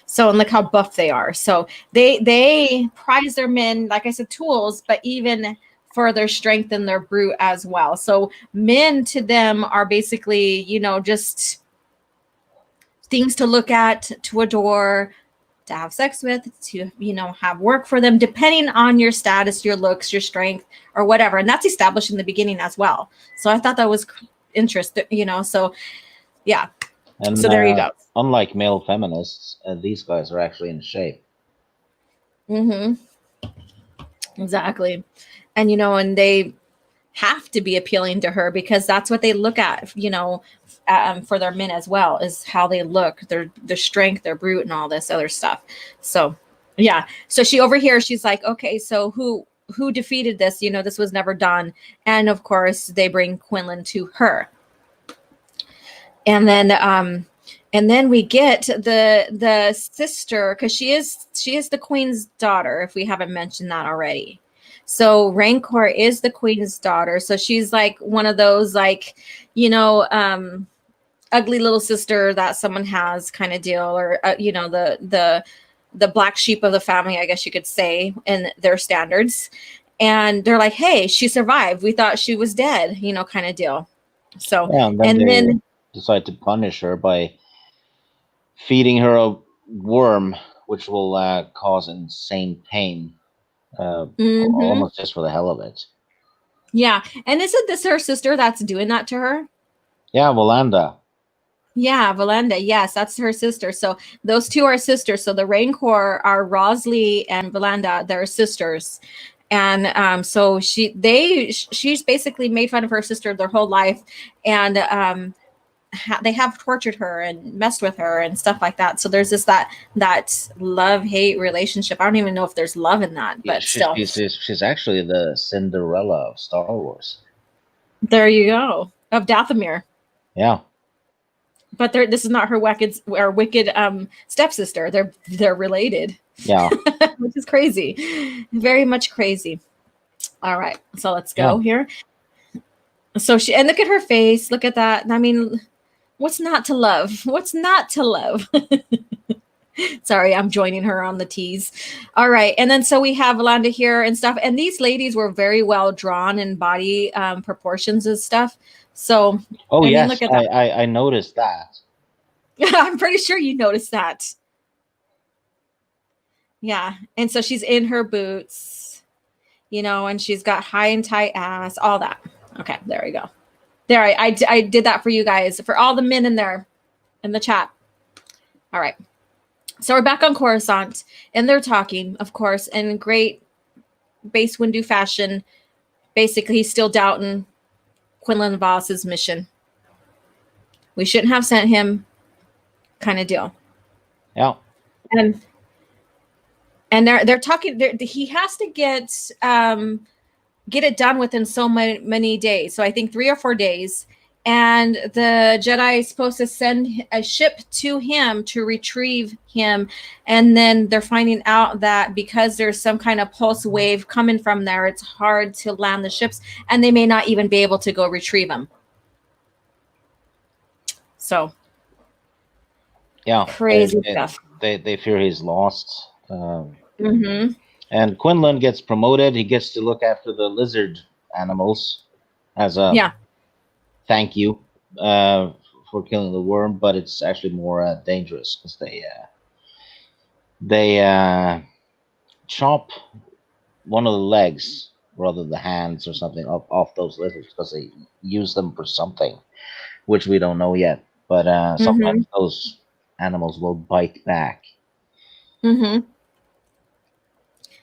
So, and look how buff they are. So they prize their men, like I said, tools, but even further strengthen their brute as well. So men to them are basically, just things to look at, to adore, to have sex with, to, have work for them, depending on your status, your looks, your strength, or whatever. And that's established in the beginning as well. So I thought that was interesting, so yeah. And So there you go. unlike male feminists, these guys are actually in shape. Mm-hmm. Exactly. And, and they have to be appealing to her because that's what they look at, for their men as well, is how they look, their strength, their brute, and all this other stuff. So yeah. So she over here, she's like, okay, so who defeated this? This was never done. And of course they bring Quinlan to her. And then we get the sister, because she is the queen's daughter, if we haven't mentioned that already. So Rancor is the queen's daughter. So she's like one of those, like, ugly little sister that someone has kind of deal, or the black sheep of the family, I guess you could say, in their standards. And they're like, hey, she survived. We thought she was dead, kind of deal. So, Yeah, and then and they then decide to punish her by feeding her a worm, which will cause insane pain, mhm. almost just for the hell of it. Yeah. And isn't this her sister that's doing that to her? Yeah, Valanda. Yeah, Valenda. Yes, that's her sister. So those two are sisters. So the Rancor are Rosalie and Valenda. They're sisters. And so she's basically made fun of her sister their whole life. And they have tortured her and messed with her and stuff like that. So there's that love-hate relationship. I don't even know if there's love in that, Yeah, but still. she's actually the Cinderella of Star Wars. There you go. Of Dathomir. Yeah. But this is not her wicked stepsister. They're related. Yeah. Which is crazy. Very much crazy. All right. So let's go here. So and look at her face. Look at that. I mean, what's not to love? What's not to love? Sorry, I'm joining her on the tease. All right. And then so we have Valanda here and stuff. And these ladies were very well drawn in body proportions and stuff. So, oh, yes, look at that. I noticed that. I'm pretty sure you noticed that. Yeah. And so she's in her boots, and she's got high and tight ass, all that. Okay, there we go. There, I did that for you guys, for all the men in there in the chat. All right. So we're back on Coruscant, and they're talking, of course, in great Base Windu fashion. Basically, he's still doubting Quinlan Voss's mission. We shouldn't have sent him, kind of deal. Yeah. And they're talking. He has to get it done within so many days. So I think 3 or 4 days. and the Jedi is supposed to send a ship to him to retrieve him. And then they're finding out that because there's some kind of pulse wave coming from there, it's hard to land the ships, and they may not even be able to go retrieve him. So, Yeah, crazy stuff. They fear he's lost. Mm-hmm. And Quinlan gets promoted. He gets to look after the lizard animals as a thank you for killing the worm, but it's actually more dangerous because they chop one of the legs, rather the hands or something, off those lizards because they use them for something, which we don't know yet. But Mm-hmm. sometimes those animals will bite back. Mm-hmm.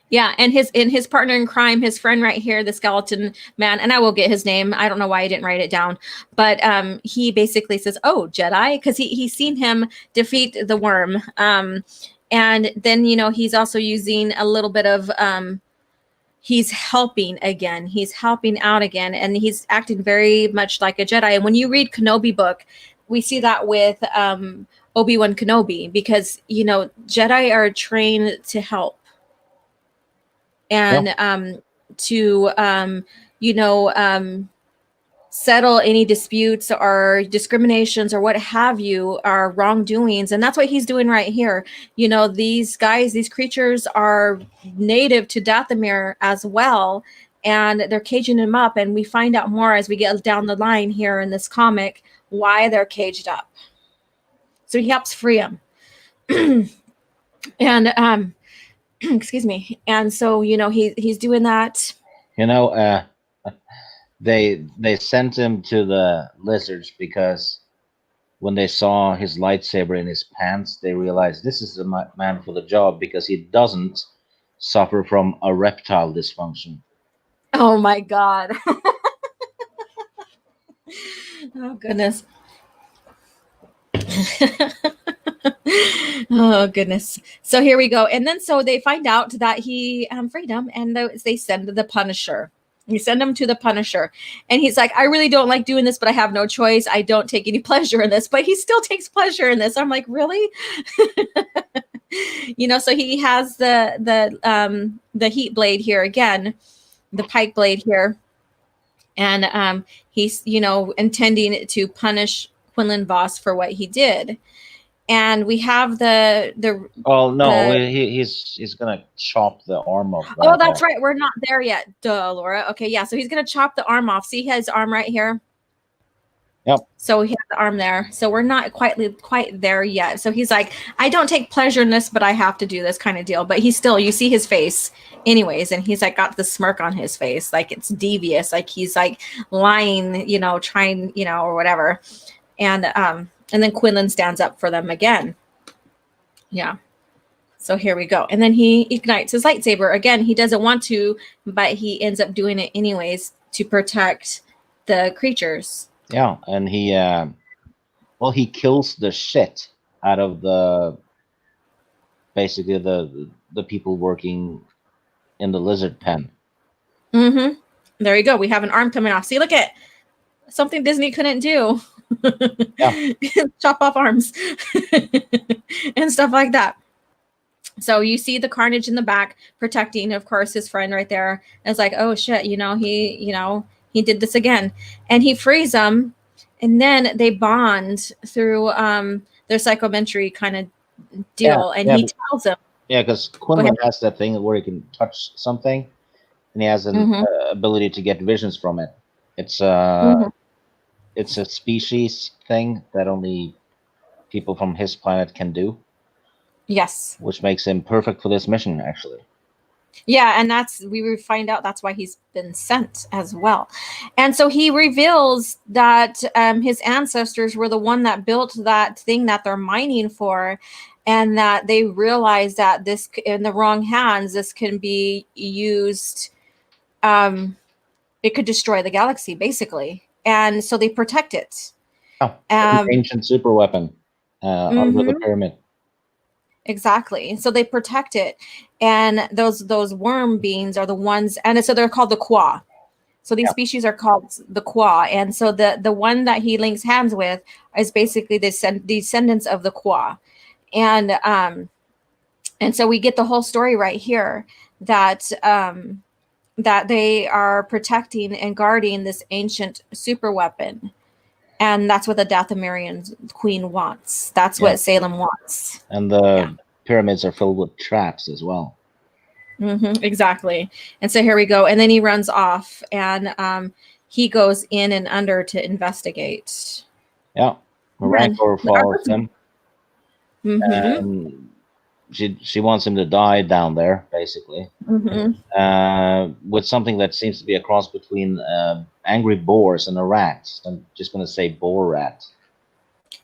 Yeah, and his partner in crime, his friend right here, the skeleton man, and I will get his name. I don't know why I didn't write it down, but he basically says, "Oh, Jedi," because he's seen him defeat the worm, and then he's also using a little bit of he's helping again, he's helping out again, and he's acting very much like a Jedi. And when you read Kenobi book, we see that with Obi-Wan Kenobi, because Jedi are trained to help and to settle any disputes or discriminations or what have you, are wrongdoings. And that's what he's doing right here. These guys, these creatures are native to Dathomir as well, and they're caging him up, and we find out more as we get down the line here in this comic why they're caged up. So he helps free them. And excuse me. And so he's doing that. They sent him to the lizards because when they saw his lightsaber in his pants, they realized this is the man for the job because he doesn't suffer from erectile dysfunction. Oh my God. Oh goodness. Oh goodness. So here we go. And then so they find out that he freed him, and they send the Punisher. You send him to the Punisher, and he's like, "I really don't like doing this, but I have no choice. I don't take any pleasure in this." But he still takes pleasure in this. I'm like, really? So he has the heat blade here again, the pike blade here, and he's intending to punish Quinlan Voss for what he did. And we have the Oh no, he's gonna chop the arm off. Oh, that's right. We're not there yet. Duh, Laura. Okay, yeah. So he's gonna chop the arm off. See his arm right here? Yep. So he has the arm there. So we're not quite there yet. So he's like, I don't take pleasure in this, but I have to do this kind of deal. But he's still, you see his face anyways, and he's like got the smirk on his face, like it's devious, like he's like lying, trying, or whatever. And then Quinlan stands up for them again. Yeah. So here we go. And then he ignites his lightsaber. Again, he doesn't want to, but he ends up doing it anyways to protect the creatures. Yeah, and he kills the shit out of basically the people working in the lizard pen. Mm-hmm. There you go. We have an arm coming off. See, look at something Disney couldn't do. Yeah. Chop off arms and stuff like that. So you see the carnage in the back protecting, of course, his friend right there. And it's like, oh shit, he did this again. And he frees them, and then they bond through their psychometry kind of deal. He tells them. Yeah, because Quinlan has that thing where he can touch something, and he has an ability to get visions from it. It's it's a species thing that only people from his planet can do. Yes. Which makes him perfect for this mission, actually. Yeah, and we find out that's why he's been sent as well. And so he reveals that his ancestors were the one that built that thing that they're mining for, and that they realized that this, in the wrong hands, this can be used, it could destroy the galaxy, basically. And so they protect it. Oh, ancient super weapon under the pyramid. Exactly. So they protect it, and those worm beings are the ones, and so they're called the Qua. So these Yeah. species are called the Qua, and so the one that he links hands with is basically the descendants of the Qua, and so we get the whole story right here that that they are protecting and guarding this ancient super weapon, and that's what the Dathomirian queen wants. That's Yeah. what Salem wants. And Yeah. the pyramids are filled with traps as well. Exactly. And so here we go. And then he runs off, and he goes in and under to investigate. Yeah. The And Rancor follows him, mm-hmm, and she wants him to die down there, basically, with something that seems to be a cross between angry boars and a rat. I'm just going to say boar rat.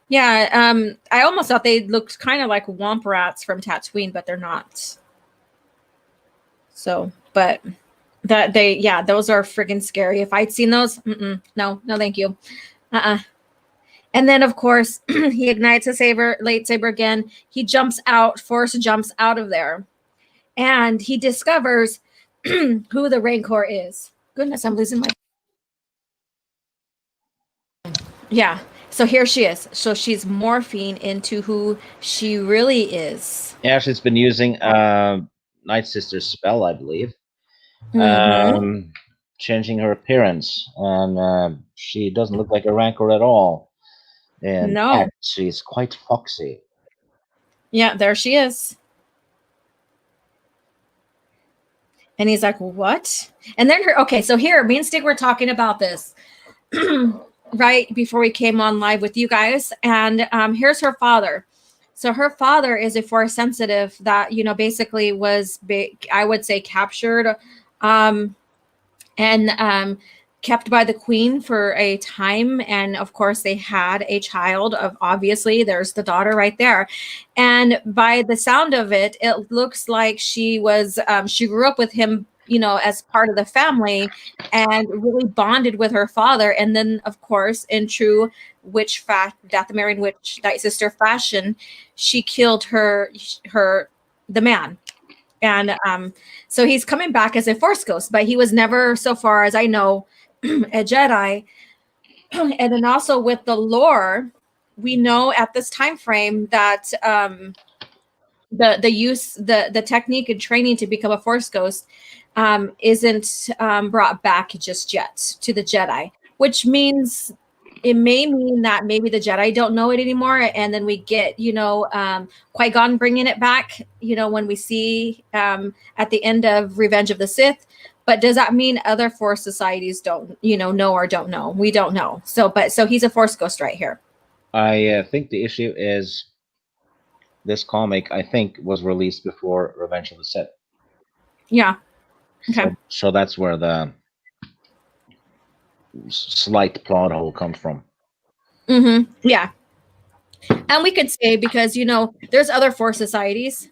yeah. I almost thought they looked kind of like womp rats from Tatooine, but they're not. So, but that yeah, those are friggin' scary. If I'd seen those, no, thank you. And then, of course, he ignites a lightsaber again. He jumps out, Force jumps out of there, and he discovers who the Rancor is. Goodness, I'm losing my. Yeah. So here she is. So she's morphing into who she really is. Yeah, she's been using Night Sister's spell, I believe, Mm-hmm. changing her appearance, and she doesn't look like a Rancor at all. In No. fact, she's quite foxy. Yeah, there she is. And he's like, what? And then okay, so here, me and Stig were talking about this right before we came on live with you guys. And here's her father. So her father is a force sensitive that, basically was, I would say, captured and kept by the queen for a time. And of course, they had a child of, obviously, there's the daughter right there. And by the sound of it, it looks like she grew up with him, as part of the family, and really bonded with her father. And then, of course, in true Dathomirian witch Night Sister fashion, she killed the man. And so he's coming back as a force ghost, but he was never, so far as I know, a Jedi. And then also with the lore, we know at this time frame that the technique and training to become a force ghost isn't brought back just yet to the Jedi, which means it may mean that maybe the Jedi don't know it anymore, and then we get Qui-Gon bringing it back, when we see at the end of Revenge of the Sith. But does that mean other Force societies don't know or don't know? We don't know. So he's a Force ghost right here. I think the issue is this comic, I think, was released before Revenge of the Sith. Yeah. Okay. So that's where the slight plot hole comes from. Yeah. And we could say, because there's other Force societies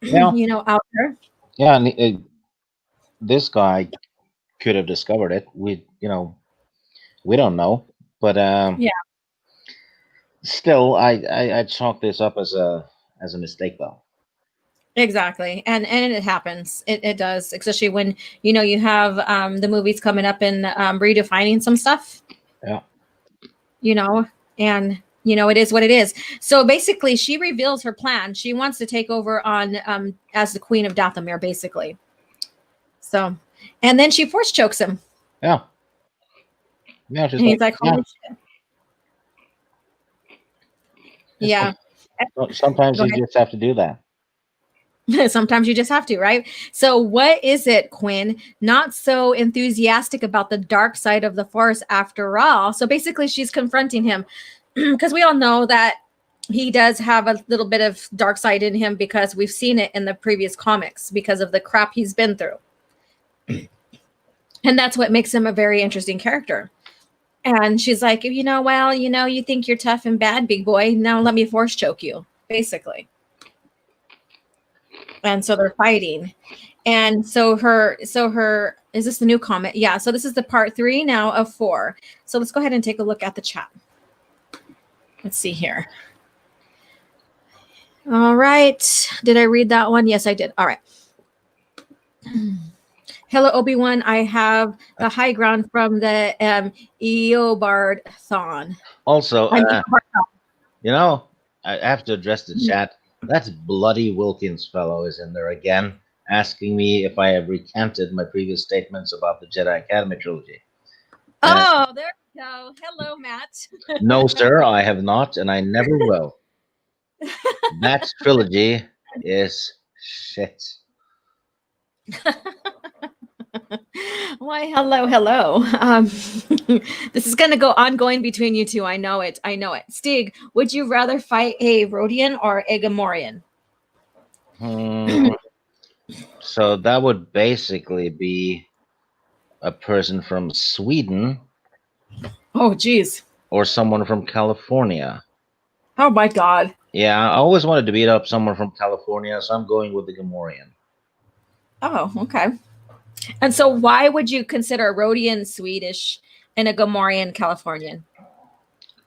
Yeah. out there. Yeah, and this guy could have discovered it. We don't know, but Yeah. still, I chalk this up as a mistake, though. Exactly. And it happens. It does, especially when you have the movies coming up and redefining some stuff. Yeah. And it is what it is. So basically, she reveals her plan. She wants to take over on as the Queen of Dathomir, basically. So, and then she force chokes him. Yeah. Yeah. And he's like, holy shit. Yeah. Sometimes you just have to do that. Sometimes you just have to, right? So what is it, Quinn? Not so enthusiastic about the dark side of the Force after all. So basically she's confronting him because we all know that he does have a little bit of dark side in him, because we've seen it in the previous comics because of the crap he's been through. And that's what makes him a very interesting character. And she's like, well, you think you're tough and bad, big boy. Now let me force choke you, basically. And so they're fighting. And so is this the new comment? Yeah. So this is the part 3 now of 4. So let's go ahead and take a look at the chat. Let's see here. All right. Did I read that one? Yes, I did. All right. Hello, Obi-Wan. I have the high ground from the Eobard Thon. Also, I'm Eobard Thon. you know, I have to address the chat. That bloody Wilkins fellow is in there again, asking me if I have recanted my previous statements about the Jedi Academy trilogy. Oh, there we go. Hello, Matt. No, sir, I have not, and I never will. That trilogy is shit. Why, hello. This is going to go ongoing between you two. I know it. Stig, would you rather fight a Rhodian or a Gamorrean? So that would basically be a person from Sweden. Oh, geez. Or someone from California. Oh, my God. Yeah, I always wanted to beat up someone from California, so I'm going with the Gamorrean. Oh, okay. And so why would you consider a Rhodian Swedish and a Gamorrean Californian?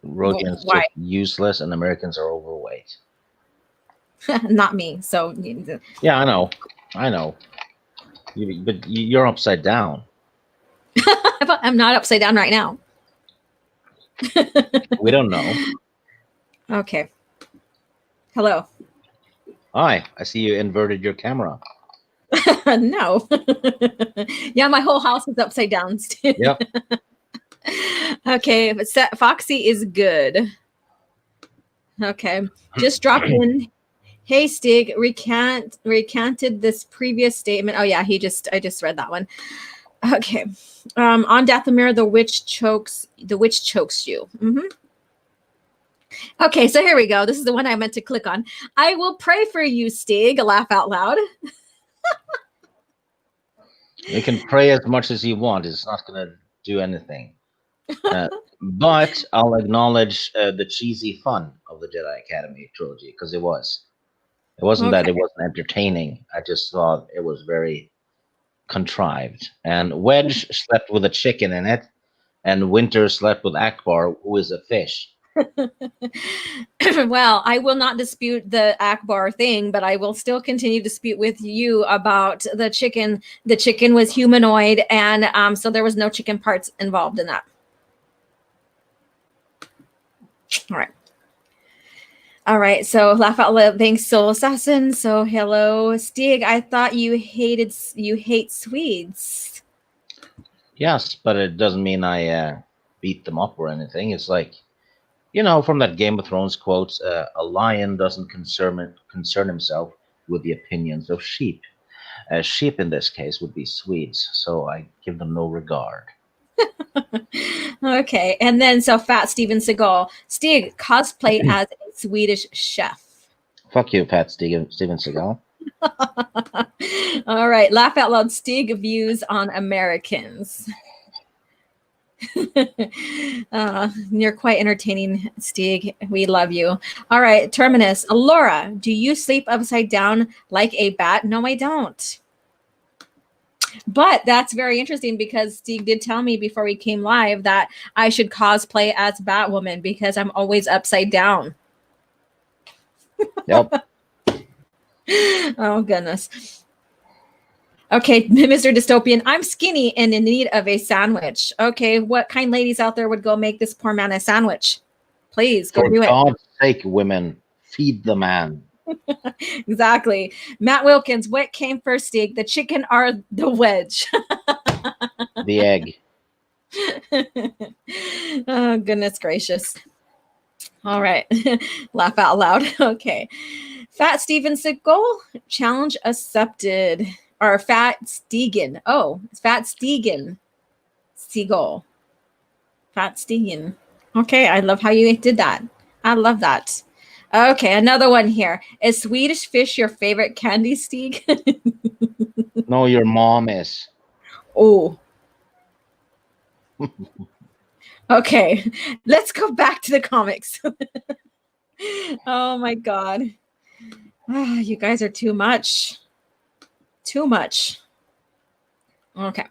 Rhodians Why? just useless, and Americans are overweight. Not me. So yeah, I know. But you're upside down. I'm not upside down right now. We don't know. Okay. Hello. Hi, I see you inverted your camera. No. Yeah, my whole house is upside down. Yep. Okay, but Foxy is good. Okay, just drop in. Hey, Stig, recanted this previous statement. Oh yeah, I just read that one. Okay, on Dathomir, the witch chokes you. Mm-hmm. Okay, so here we go. This is the one I meant to click on. I will pray for you, Stig. Laugh out loud. You can pray as much as you want. It's not going to do anything. But I'll acknowledge the cheesy fun of the Jedi Academy trilogy, because it was. It wasn't that it wasn't entertaining. I just thought it was very contrived. And Wedge slept with a chicken in it, and Winter slept with Akbar, who is a fish. Well, I will not dispute the Akbar thing, but I will still continue to dispute with you about the chicken. The chicken was humanoid, and so there was no chicken parts involved in that. All right. So laugh out loud. Thanks, Soul Assassin. So hello, Stig. I thought you hate Swedes. Yes, but it doesn't mean I beat them up or anything. It's like, from that Game of Thrones quote, a lion doesn't concern himself with the opinions of sheep. Sheep in this case would be Swedes, so I give them no regard. Okay, and then so Fat Steven Seagal, Stig cosplay as a Swedish chef. Fuck you, Fat Steven Seagal. All right, laugh out loud. Stig views on Americans. You're quite entertaining, Stig. We love you. All right, Terminus. Laura, do you sleep upside down like a bat? No, I don't. But that's very interesting because Steve did tell me before we came live that I should cosplay as Batwoman because I'm always upside down. Yep. Oh, goodness. Okay, Mr. Dystopian, I'm skinny and in need of a sandwich. Okay, what kind ladies out there would go make this poor man a sandwich? Please, go do it. For God's sake, women, feed the man. Exactly. Matt Wilkins, what came first, Stig? The chicken or the wedge? The egg. Oh, goodness gracious. All right. Laugh out loud. Okay. Fat Steven Seagal, challenge accepted. Or Fat Stegan. Oh, Fat Stegan Seagal. Fat Stegan. Okay, I love how you did that. I love that. Okay, another one here. Is Swedish fish your favorite candy, Stig? No, your mom is. Oh. Okay, let's go back to the comics. Oh my God. Oh, you guys are too much. Too much. Okay.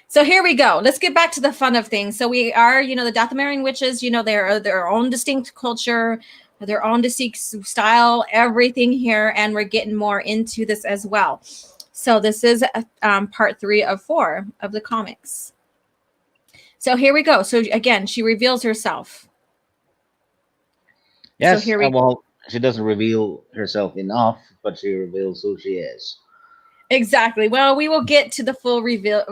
So here we go. Let's get back to the fun of things. So we are, the Dathomirian witches, they're their own distinct culture, their own distinct style, everything here. And we're getting more into this as well. So this is part 3 of 4 of the comics. So here we go. So again, she reveals herself. So Yes, here we well, she doesn't reveal herself enough, but she reveals who she is. Exactly. Well, we will get to the full reveal,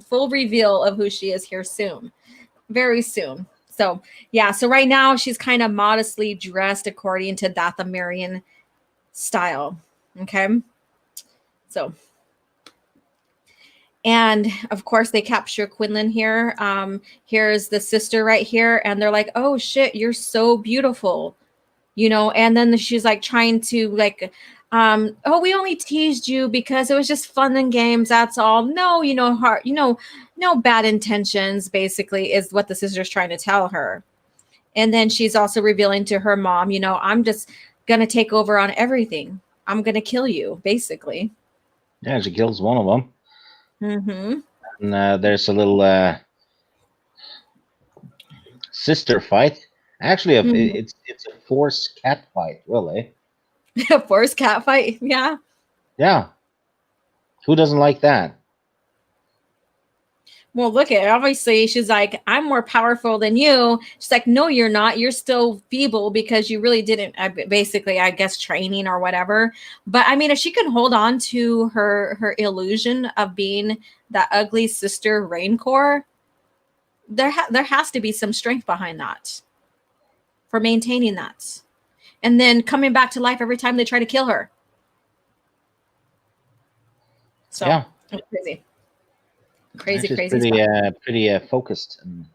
full reveal of who she is here soon, very soon. So yeah. So right now she's kind of modestly dressed according to Dathomirian style. Okay. So, and of course they capture Quinlan here. Here's the sister right here, and they're like, "Oh shit, you're so beautiful." And then she's like trying to like, oh, we only teased you because it was just fun and games, that's all. No, heart, no bad intentions, basically, is what the sister's trying to tell her. And then she's also revealing to her mom, I'm just gonna take over on everything, I'm gonna kill you, basically. Yeah, she kills one of them. Mm-hmm. And there's a little sister fight. Actually, Mm-hmm. it's a forced cat fight, really. Forced cat fight, yeah. Yeah, who doesn't like that? Well, look at it. Obviously, she's like, I'm more powerful than you. She's like, no, you're not. You're still feeble because you really didn't, basically, I guess, training or whatever. But I mean, if she can hold on to her illusion of being that ugly sister Raincore, there has to be some strength behind that for maintaining that. And then coming back to life every time they try to kill her. So Yeah, it's crazy. Crazy, she's crazy stuff. pretty focused. And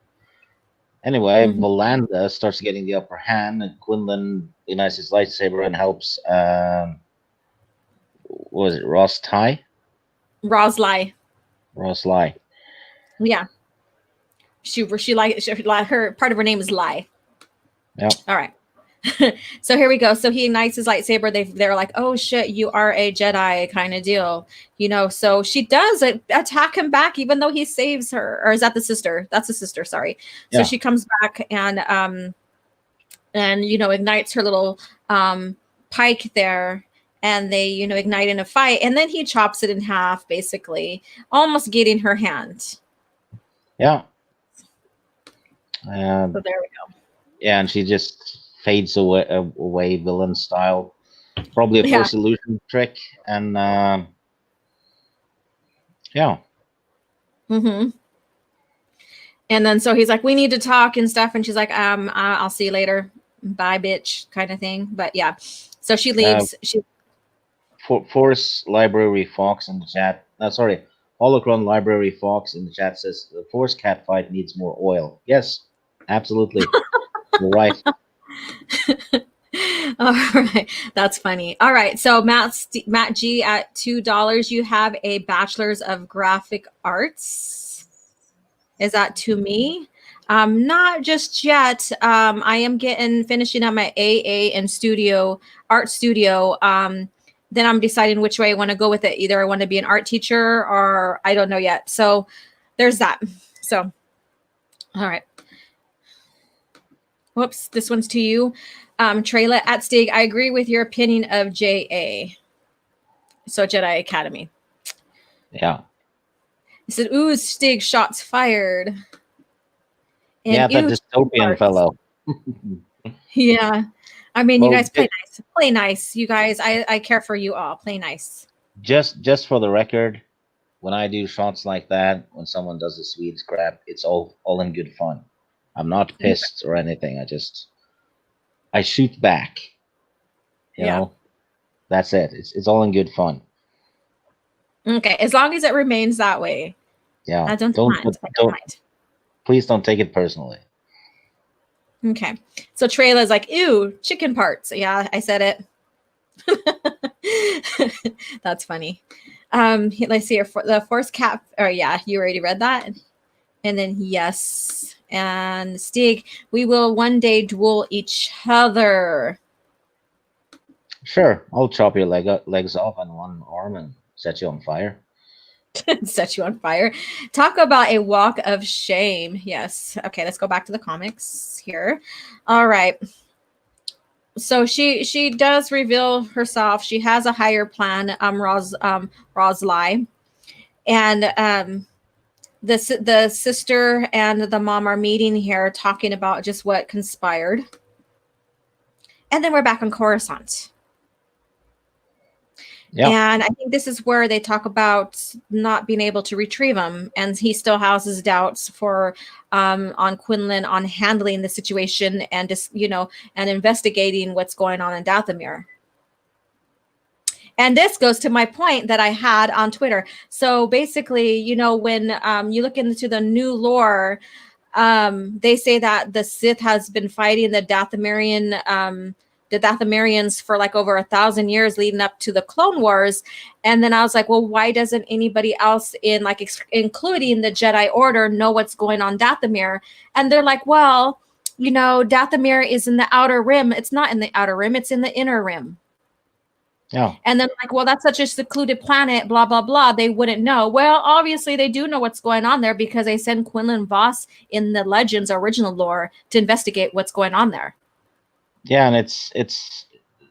anyway, Mhm. Valanda starts getting the upper hand, and Quinlan unites his lightsaber and helps. What was it, Ross Ty? Roslai. Ross Lai. Yeah. She her part of her name is Lie. Yeah, All right. So here we go. So he ignites his lightsaber. They're like, "Oh shit, you are a Jedi," kind of deal, So she does attack him back, even though he saves her. Or is that the sister? That's the sister. Sorry. So yeah, she comes back and ignites her little pike there, and they ignite in a fight, and then he chops it in half, basically, almost getting her hand. yeah. So there we Yeah, and she just fades away villain style. Probably a go. Yeah. force illusion trick, and yeah, Mm-hmm. And then so he's like, we need to talk and stuff. And she's like, I'll see you later. Bye, bitch, kind of thing. But yeah. So she uh, leaves. Force Library Fox in the chat. Sorry, Holocron Library Fox in the chat says the Force cat fight needs more oil. Yes, absolutely. You're right. All right. That's funny. All right. So Matt G at $2, you have a bachelor's of graphic arts. Is that to me? Not just yet. I am finishing up my AA and art studio. Then I'm deciding which way I want to go with it. Either I want to be an art teacher or I don't know yet. So there's that. So, all right. Whoops, this one's to you. Trayla at Stig, I agree with your opinion of JA. So Jedi Academy. Yeah, He said, ooh, Stig, shots fired. And yeah, that ooh, dystopian parts. fellow. Yeah. I mean, you Well, guys play nice. Play nice. You guys, I care for you all. Play nice. just for the record, when I do shots like that, when someone does a sweet scrap, it's all in good fun. I'm not pissed or anything. I shoot back. You Yeah. know, that's it. It's all in good fun. Okay. As long as it remains that way. Yeah, I don't don't mind. I don't don't mind. please don't take it personally. Okay. So Trayla's like, ew, chicken parts. Yeah, I said it. That's funny. Let's see here. The force cap. Or yeah, you already read that. And then yes. And Stig, we will one day duel each other. Sure, I'll chop your legs off and one arm and set you on fire. Set you on fire. Talk about a walk of shame. Yes. Okay, let's go back to the comics here. All right. So she does reveal herself. She has a higher plan, Roslai, and the sister and the mom are meeting here, talking about just what conspired, and then we're back on Coruscant. Yeah. And I think this is where they talk about not being able to retrieve him, and he still has his doubts for on Quinlan on handling the situation and just and investigating what's going on in Dathomir. And this goes to my point that I had on Twitter. So basically, when you look into the new lore, they say that the Sith has been fighting the Dathomirians for like over 1,000 years leading up to the Clone Wars. And then I was like, well, why doesn't anybody else including the Jedi Order know what's going on Dathomir? And they're like, well, Dathomir is in the outer rim. It's not in the outer rim. It's in the inner rim. Yeah. And then like, well, that's such a secluded planet, blah, blah, blah. They wouldn't know. Well, obviously they do know what's going on there because they send Quinlan Vos in the Legends original lore to investigate what's going on there. Yeah, and it's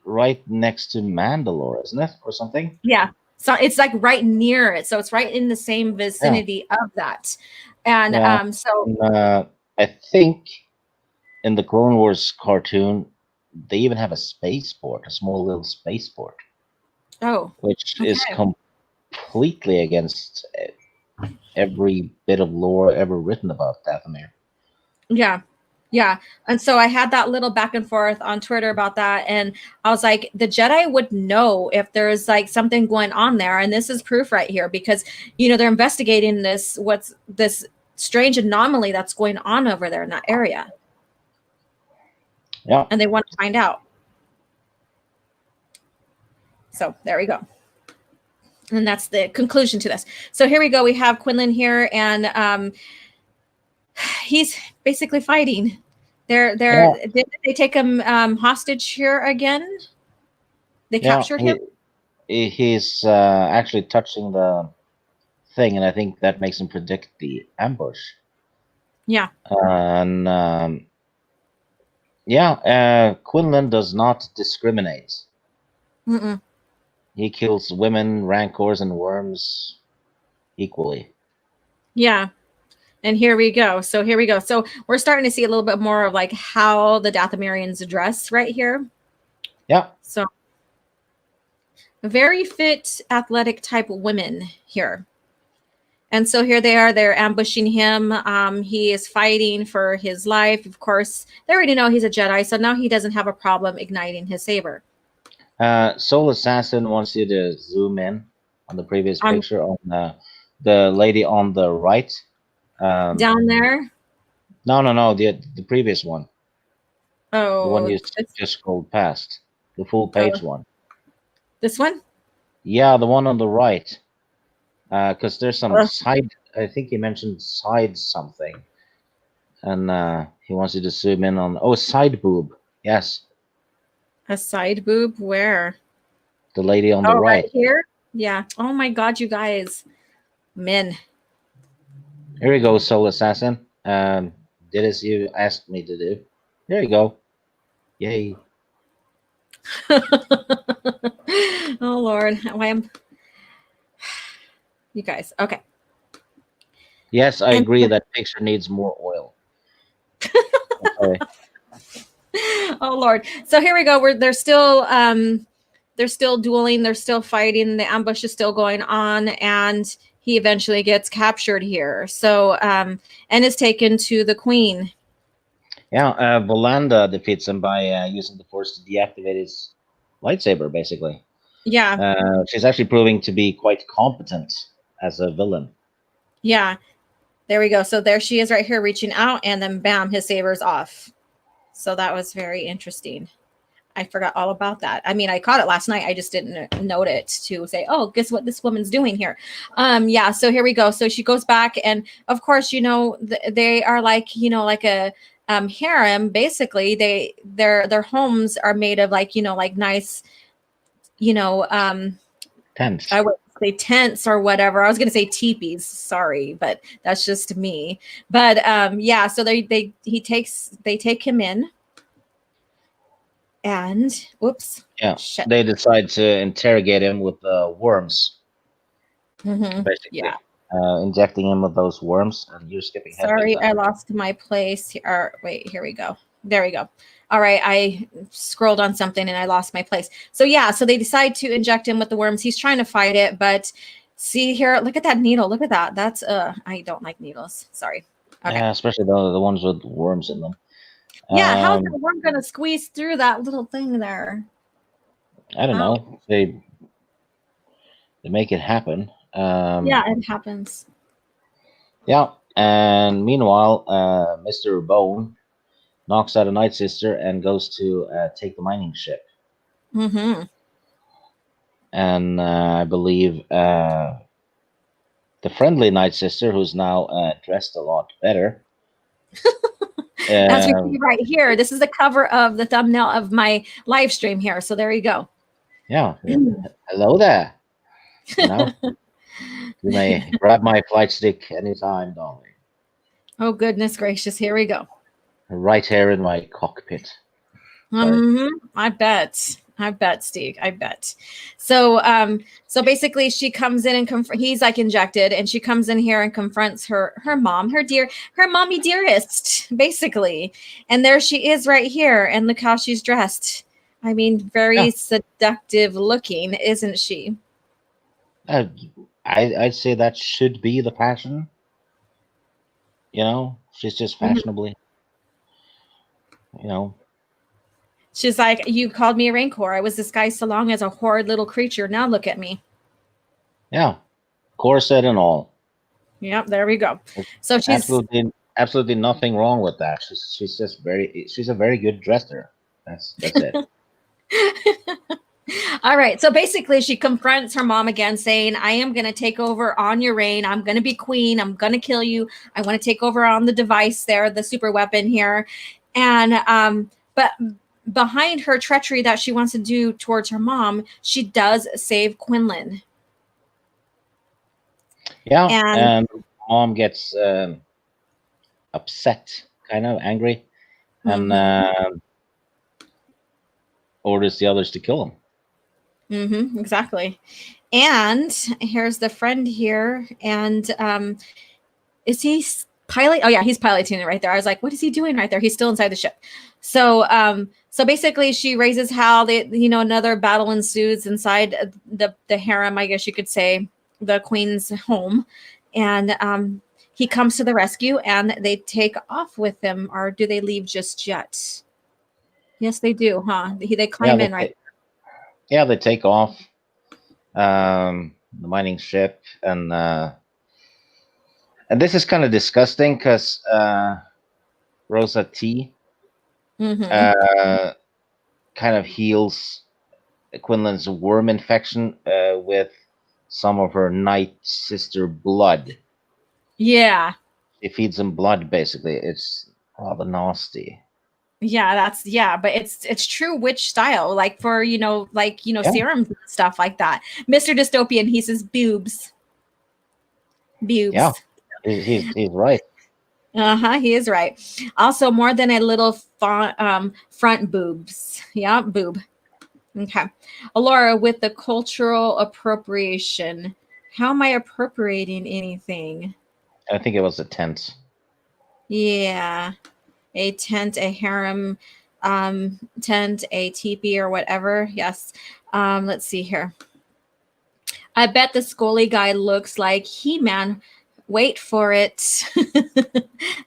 right next to Mandalore, isn't it? Or something? Yeah. So it's like right near it. So it's right in the same vicinity of that. And Yeah. I think in the Clone Wars cartoon, they even have a spaceport, a small little spaceport. Oh. Which is completely against every bit of lore ever written about Dathomir. Yeah. Yeah. And so I had that little back and forth on Twitter about that. And I was like, the Jedi would know if there's like something going on there. And this is proof right here because, they're investigating what's this strange anomaly that's going on over there in that area. Yeah. And they want to find out. So there we go. And that's the conclusion to this. So here we go. We have Quinlan here, and he's basically fighting. Did they take him hostage here again? They captured him. He's actually touching the thing, and I think that makes him predict the ambush. Yeah. And Quinlan does not discriminate. Mm-mm. He kills women, rancors, and worms equally. Yeah. And here we go. So we're starting to see a little bit more of like how the Dathomirians dress right here. Yeah. So very fit, athletic type women here. And so here they are. They're ambushing him. He is fighting for his life. Of course, they already know he's a Jedi, so now he doesn't have a problem igniting his saber. Soul Assassin wants you to zoom in on the previous picture on the lady on the right. Down there? No, the previous one. Oh, the one you just scrolled past, the full page one. This one? Yeah, the one on the right. Because there's some side. I think he mentioned side something, and he wants you to zoom in on side boob. Yes. A side boob? Where? The lady on the right. Right here? Yeah. Oh my God, you guys. Men. Here you go, Soul Assassin. Did as you asked me to do. There you go. Yay. Oh Lord. Why am you guys. Okay. Yes, I agree that picture needs more oil. Okay. Oh Lord. So here we go. They're still dueling, they're still fighting, the ambush is still going on, and he eventually gets captured here. So and is taken to the Queen. Yeah, Volanda defeats him by using the Force to deactivate his lightsaber, basically. Yeah. She's actually proving to be quite competent as a villain. Yeah. There we go. So there she is right here reaching out, and then bam, his saber's off. So that was very interesting. I forgot all about that. I mean, I caught it last night. I just didn't note it to say, oh, guess what this woman's doing here. Yeah, so here we go. So she goes back, and of course, they are like, like a harem. Basically, their homes are made of like nice, tents. I would say tents or whatever. I was gonna say teepees, sorry, but that's just me. But yeah, so they take him in. And whoops, Yeah, shit. they decide to interrogate him with worms, Yeah. basically, injecting him with those worms. And you're skipping ahead big Sorry, time. I lost my place. Or wait, here we go. There we go. All right, I scrolled on something and I lost my place. So yeah, so they decide to inject him with the worms. He's trying to fight it, but see here, look at that needle. Look at that. That's I don't like needles. Sorry. Okay. Yeah, especially the ones with worms in them. Yeah, how's Um, that worm gonna squeeze through that little thing there? I don't How? know. They make it happen. Yeah, it happens. Yeah, and meanwhile, Mr. Bone knocks out a Night Sister and goes to take the mining ship. Mm-hmm. And I believe the friendly Night Sister, who's now dressed a lot better. As we see Um, right here, this is the cover of the thumbnail of my live stream here. So there you go. yeah, hello there. You know, you may grab my flight stick anytime, darling. Oh goodness gracious, here we go. Right here in my cockpit. Sorry. I bet. I bet, Steve. I bet. So basically she comes in and he's like injected, and she comes in here and confronts her mom, her mommy dearest, basically. And there she is right here, and look how she's dressed. I mean, Yeah, very seductive looking, isn't she? uh, I'd say that should be the passion. You know, she's just Mhm. fashionably. You know, She's like, you called me a rancor. I was disguised so long as a horrid little creature. Now look at me. yeah, corset and all. Yep, there we go. There's So she's absolutely nothing wrong with that. She's a very good dresser. That's it. all right. So basically, she confronts her mom again, saying, I am going to take over on your reign. I'm going to be queen. I'm going to kill you. I want to take over on the device there, the super weapon here. And, but behind her treachery that she wants to do towards her mom, she does save Quinlan. Yeah, And and mom gets upset, kind of angry, and mhm, orders the others to kill him. exactly. And here's the friend here. And is he pilot? Oh yeah, he's piloting it right there. I was like, what is he doing right there? He's still inside the ship. So basically she raises hell. Another battle ensues inside the harem, I guess you could say, the queen's home. And he comes to the rescue and they take off with him, or do they leave just yet? Yes, they do, huh? They Yeah, climb in, right? they take off the mining ship, and this is kind of disgusting because Rosa T Mm-hmm. uh, kind of heals Quinlan's worm infection with some of her Night Sister blood. Yeah. She feeds him blood, basically. It's rather nasty. Yeah, but it's true witch style, like for Yeah, serums and stuff like that. Mr. Dystopian, he says boobs. yeah, Boobs. he's right. Uh-huh, he is right. Also, more than a little front boobs. Yeah, boob. Okay. Alora, with the cultural appropriation, how am I appropriating anything? I think it was a tent. Yeah. A tent, a harem tent, a teepee, or whatever. Yes. Let's see here. I bet the Scully guy looks like He-Man. Wait for it.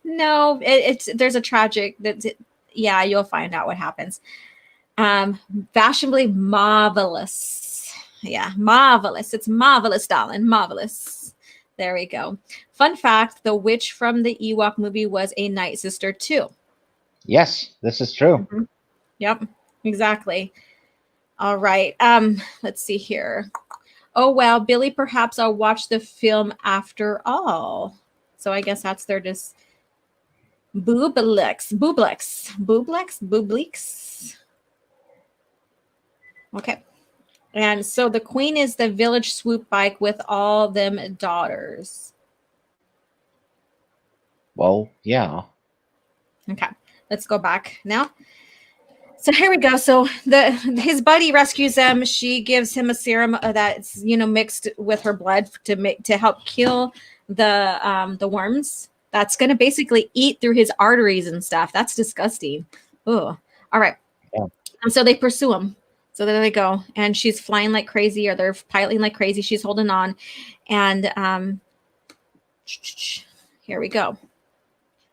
No, it's there's a tragic that. Yeah, you'll find out what happens. Fashionably marvelous. Yeah, marvelous. It's marvelous, darling. Marvelous. There we go. Fun fact: the witch from the Ewok movie was a Night Sister too. Yes, this is true. Mhm. Yep, exactly. All right. Let's see here. Oh well, Billy, perhaps I'll watch the film after all. So I guess that's their just booblix. Okay. And so the queen is the village swoop bike with all them daughters. Well, yeah. Okay. Let's go back now. So here we go. So the his buddy rescues them. She gives him a serum that's mixed with her blood to help kill the worms. That's going to basically eat through his arteries and stuff. That's disgusting. Oh, all right. Yeah. And so they pursue him. So there they go, and she's flying like crazy, or they're piloting like crazy. She's holding on, and here we go.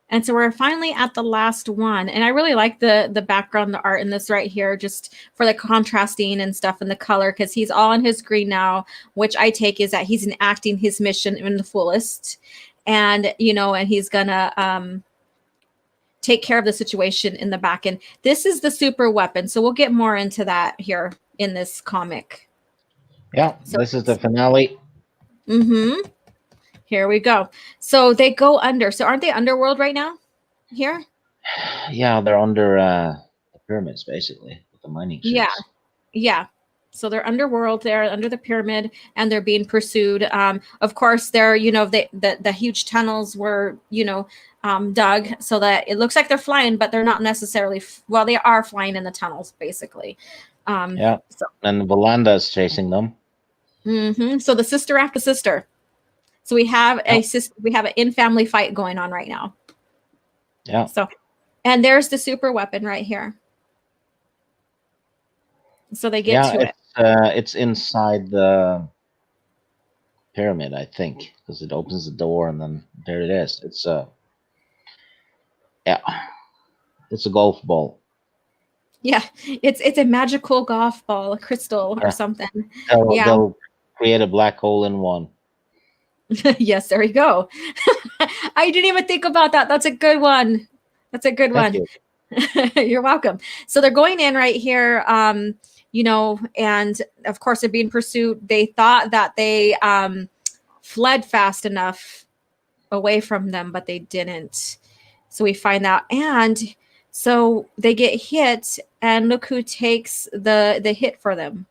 And so we're finally at the last one. And I really like the background, the art in this right here, just for the contrasting and stuff and the color, because he's all on his screen now, which I take is that he's enacting his mission in the fullest. And, and he's gonna take care of the situation in the back. And this is the super weapon. So we'll get more into that here in this comic. Yeah, So this is the finale. Mm-hmm. Here we go. So they go under. So aren't they underworld right now? Here? Yeah, they're under the pyramids, basically, with the mining ships. Yeah. Yeah. So they're underworld. They're under the pyramid, and they're being pursued. Of course, they're the huge tunnels were dug so that it looks like they're flying, but they're not necessarily. Well, they are flying in the tunnels, basically. Yeah. So. And Valanda is chasing them. Mm-hmm. So the sister after sister. So we have we have an in-family fight going on right now. Yeah. So, and there's the super weapon right here. So they get to it. It's inside the pyramid, I think, because it opens the door and then there it is. It's it's a golf ball. Yeah, it's a magical golf ball, a crystal or something. They'll create a black hole in one. Yes, there you go. I didn't even think about that. That's a good one. That's a good Thank one. You. You're welcome. So they're going in right here, and of course they're being pursued. They thought that they fled fast enough away from them, but they didn't. So we find out, and so they get hit, and look who takes the hit for them.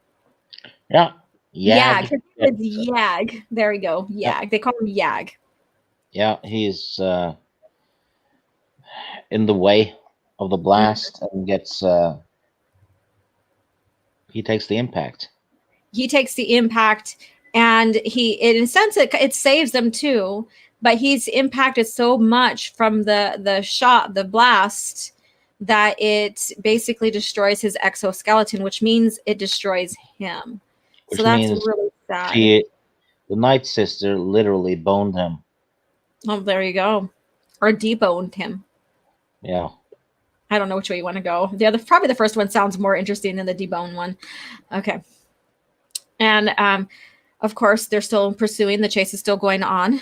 Yeah. Yag. Yag. There we go. Yag. Yeah. They call him Yag. Yeah, he's in the way of the blast and gets he takes the impact. He takes the impact, and in a sense it saves them too, but he's impacted so much from the shot, the blast, that it basically destroys his exoskeleton, which means it destroys him. Which so that's really sad. The Night Sister literally boned him. Oh, there you go. Or deboned him. Yeah. I don't know which way you want to go. Probably the first one sounds more interesting than the debone one. Okay. And of course, they're still pursuing. The chase is still going on.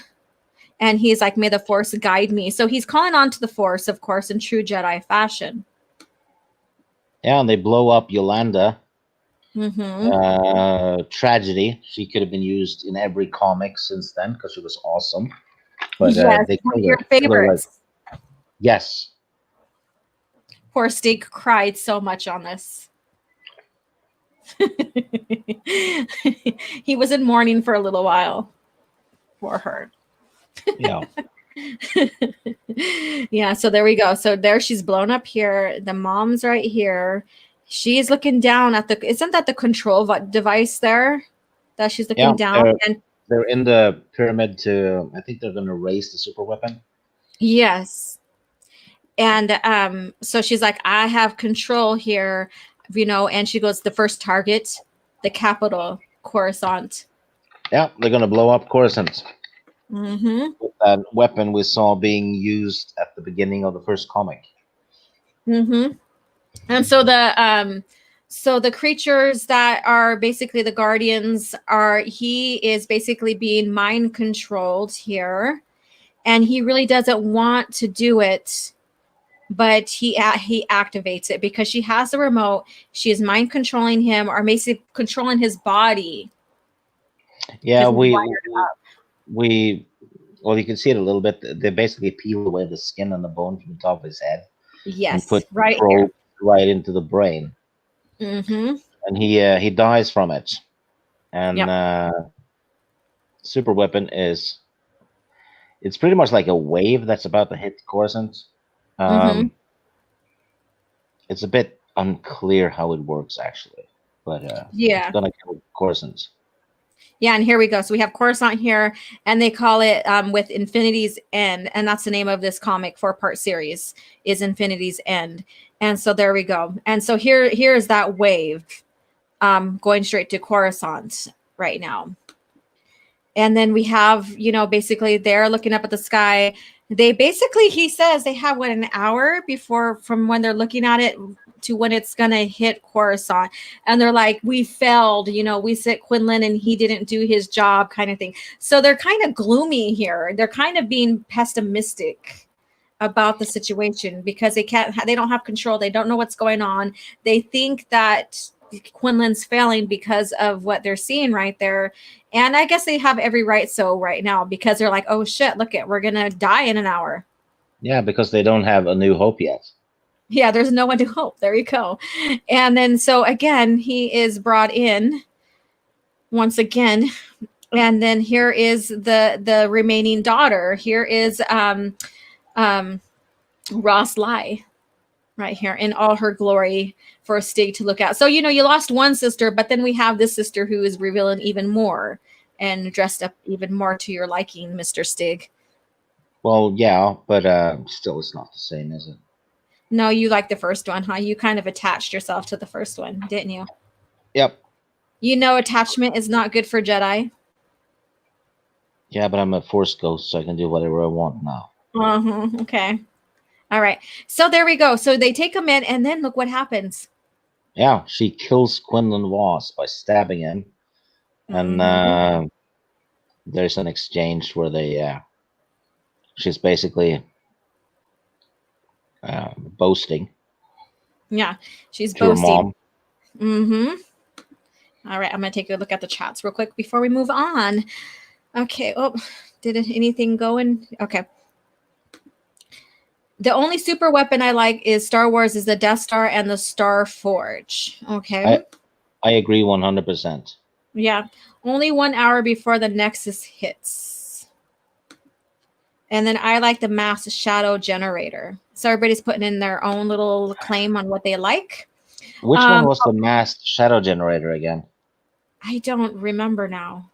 And he's like, may the Force guide me. So he's calling on to the Force, of course, in true Jedi fashion. Yeah, and they blow up Yolanda. Mm-hmm. Tragedy. She could have been used in every comic since then because she was awesome. But yes, one of your favorites. Yes. Poor Stig cried so much on this. He was in mourning for a little while for her. Yeah. Yeah, so there we go. So there she's blown up here. The mom's right here. She's looking down at isn't that the control device there? That she's looking down. And they're in the pyramid I think they're going to raise the super weapon. Yes. And so she's like, I have control here, and she goes, the first target, the capital, Coruscant. Yeah, they're going to blow up Coruscant. Mm-hmm. With that weapon we saw being used at the beginning of the first comic. Mm-hmm. And so the creatures that are basically the Guardians he is basically being mind controlled here, and he really doesn't want to do it, but he activates it because she has the remote. She is mind controlling him, or basically controlling his body. Yeah, well, you can see it a little bit. They basically peel away the skin and the bone from the top of his head. Yes, and put right here. Right into the brain. Mm-hmm. And he dies from it. And super weapon it's pretty much like a wave that's about to hit Coruscant. It's a bit unclear how it works actually, but it's Yeah. gonna kill Coruscant. Yeah, and here we go. So we have Coruscant here, and they call it with Infinities End, and that's the name of this comic 4-part series is Infinities End. And so there we go. And so here is that wave going straight to Coruscant right now. And then we have, basically they're looking up at the sky. They basically, he says they have an hour before from when they're looking at it to when it's going to hit Coruscant. And they're like, we failed, we sent Quinlan and he didn't do his job kind of thing. So they're kind of gloomy here. They're kind of being pessimistic about the situation because they don't have control. They don't know what's going on. They think that Quinlan's failing because of what they're seeing right there. And I guess they have every right so right now because they're like, oh shit, we're going to die in an hour. Yeah, because they don't have a New Hope yet. Yeah, there's no one to hope. There you go. And then so again, he is brought in once again. And then here is the remaining daughter. Here is Ross Lai right here in all her glory for Stig to look at. So, you lost one sister, but then we have this sister who is revealing even more and dressed up even more to your liking, Mr. Stig. Well, yeah, but still it's not the same, is it? No, you like the first one, huh? You kind of attached yourself to the first one, didn't you? Yep. Attachment is not good for Jedi. Yeah, but I'm a Force ghost, so I can do whatever I want now. Okay. All right. So there we go. So they take him in, and then look what happens. Yeah, she kills Quinlan Voss by stabbing him, and there's an exchange where she's basically boasting. Yeah, she's to her boasting. mom. All right, I'm gonna take a look at the chats real quick before we move on. Okay. Oh, did anything go in? Okay. The only super weapon I like is Star Wars is the Death Star and the Star Forge. Okay. I agree 100%. Yeah. Only 1 hour before the Nexus hits. And then I like the mass shadow generator. So everybody's putting in their own little claim on what they like. Which one was the mass shadow generator again? I don't remember now.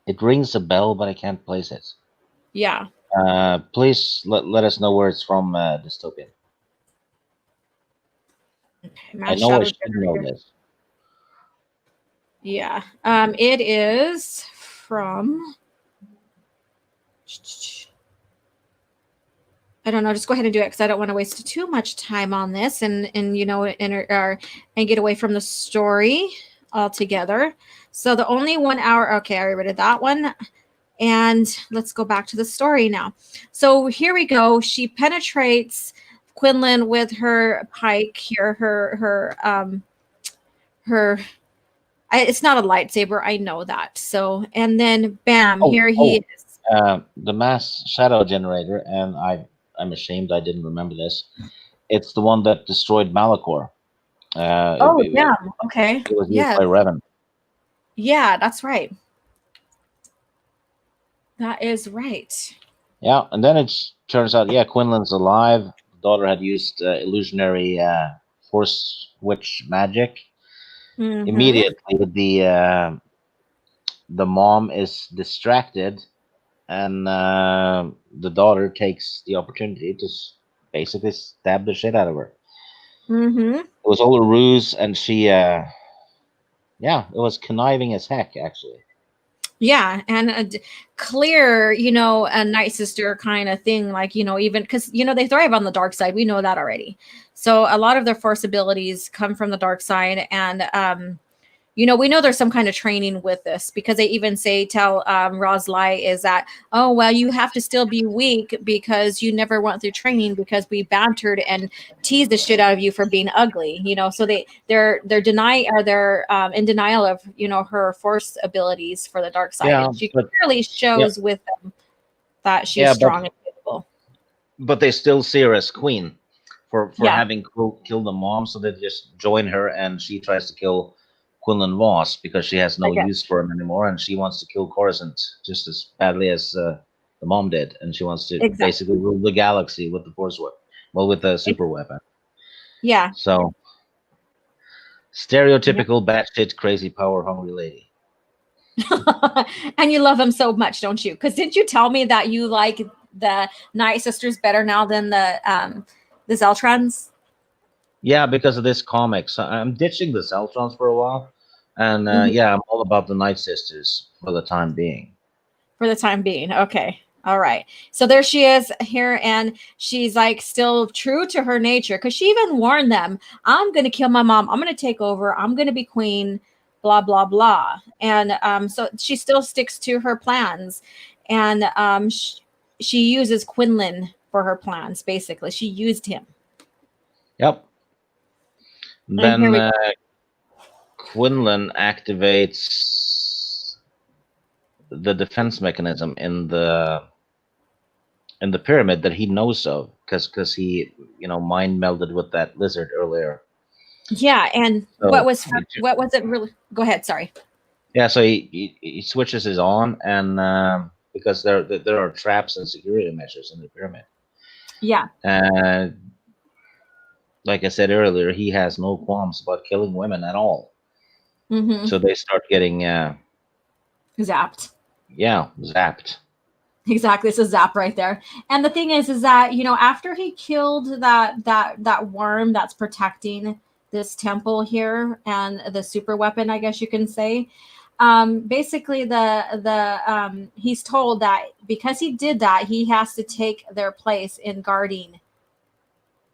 It rings a bell, but I can't place it. Yeah. Please let us know where it's from, Dystopian. Okay, I know I should know this. Yeah. It is from. I don't know. Just go ahead and do it because I don't want to waste too much time on this, and get away from the story altogether. So the only 1 hour. Okay, I already read that one. And let's go back to the story now. So here we go. She penetrates Quinlan with her pike here. It's not a lightsaber. I know that. So, and then bam, here he is. The mass shadow generator, and I'm ashamed I didn't remember this. It's the one that destroyed Malachor. Yeah. Okay. It was used by Revan. Yeah, that's right. That is right. Yeah, and then it turns out, Quinlan's alive. The daughter had used illusionary force witch magic. Immediately, the mom is distracted, and the daughter takes the opportunity to basically stab the shit out of her. It was all a ruse, and she, it was conniving as heck, actually. Yeah, and a clear, a night sister kind of thing, like, even because, they thrive on the dark side. We know that already. So a lot of their force abilities come from the dark side. And, we know there's some kind of training with this because they even tell Roslai is that, oh, well, you have to still be weak because you never went through training because we bantered and teased the shit out of you for being ugly, so they're in denial of, her force abilities for the dark side. Yeah, and she clearly shows with them that she's strong and capable. But they still see her as queen for having killed the mom, so they just join her and she tries to kill Quinlan Voss because she has no use for him anymore, and she wants to kill Coruscant just as badly as the mom did, and she wants to basically rule the galaxy with the Force Well, with a super weapon. Yeah. So Yeah. stereotypical batshit crazy power hungry lady. And you love him so much, don't you? Because didn't you tell me that you like the Night Sisters better now than the Zeltrons? Yeah, because of this comic. So I'm ditching the Celtrons for a while, and Mhm. yeah, I'm all about the Night Sisters for the time being. For the time being. Okay. All right. So there she is here, and she's like still true to her nature because she even warned them, I'm going to kill my mom. I'm going to take over. I'm going to be queen, blah, blah, blah. And so she still sticks to her plans. And she uses Quinlan for her plans, basically. She used him. Yep. And here Then we go. Quinlan activates the defense mechanism in the pyramid that he knows of, because he mind melded with that lizard earlier. Yeah. And So what was it really? Go ahead. Sorry. yeah, so he switches his on, and because there are traps and security measures in the pyramid, Yeah. and like I said earlier, he has no qualms about killing women at all. Mm-hmm. So they start getting Zapped. yeah, zapped. Exactly, it's a zap right there. And the thing is that after he killed that worm that's protecting this temple here and the super weapon, I guess you can say. Basically, the he's told that because he did that, he has to take their place in guarding.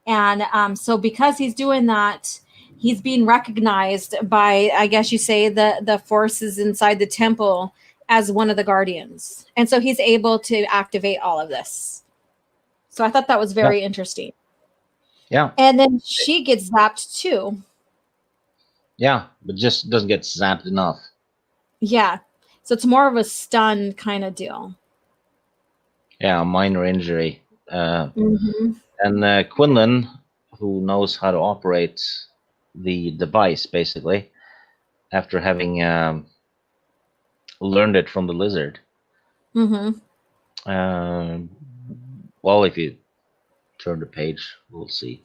And so because he's doing that, he's being recognized by, I guess you say, the forces inside the temple as one of the guardians. And so he's able to activate all of this. So I thought that was Yep. very interesting. Yeah. And then she gets zapped too. Yeah, but just doesn't get zapped enough. Yeah. So it's more of a stun kind of deal. Yeah, a minor injury. Mm-hmm. And Quinlan, who knows how to operate the device, basically, after having learned it from the lizard. Mm-hmm. Um, well, if you turn the page, we'll see.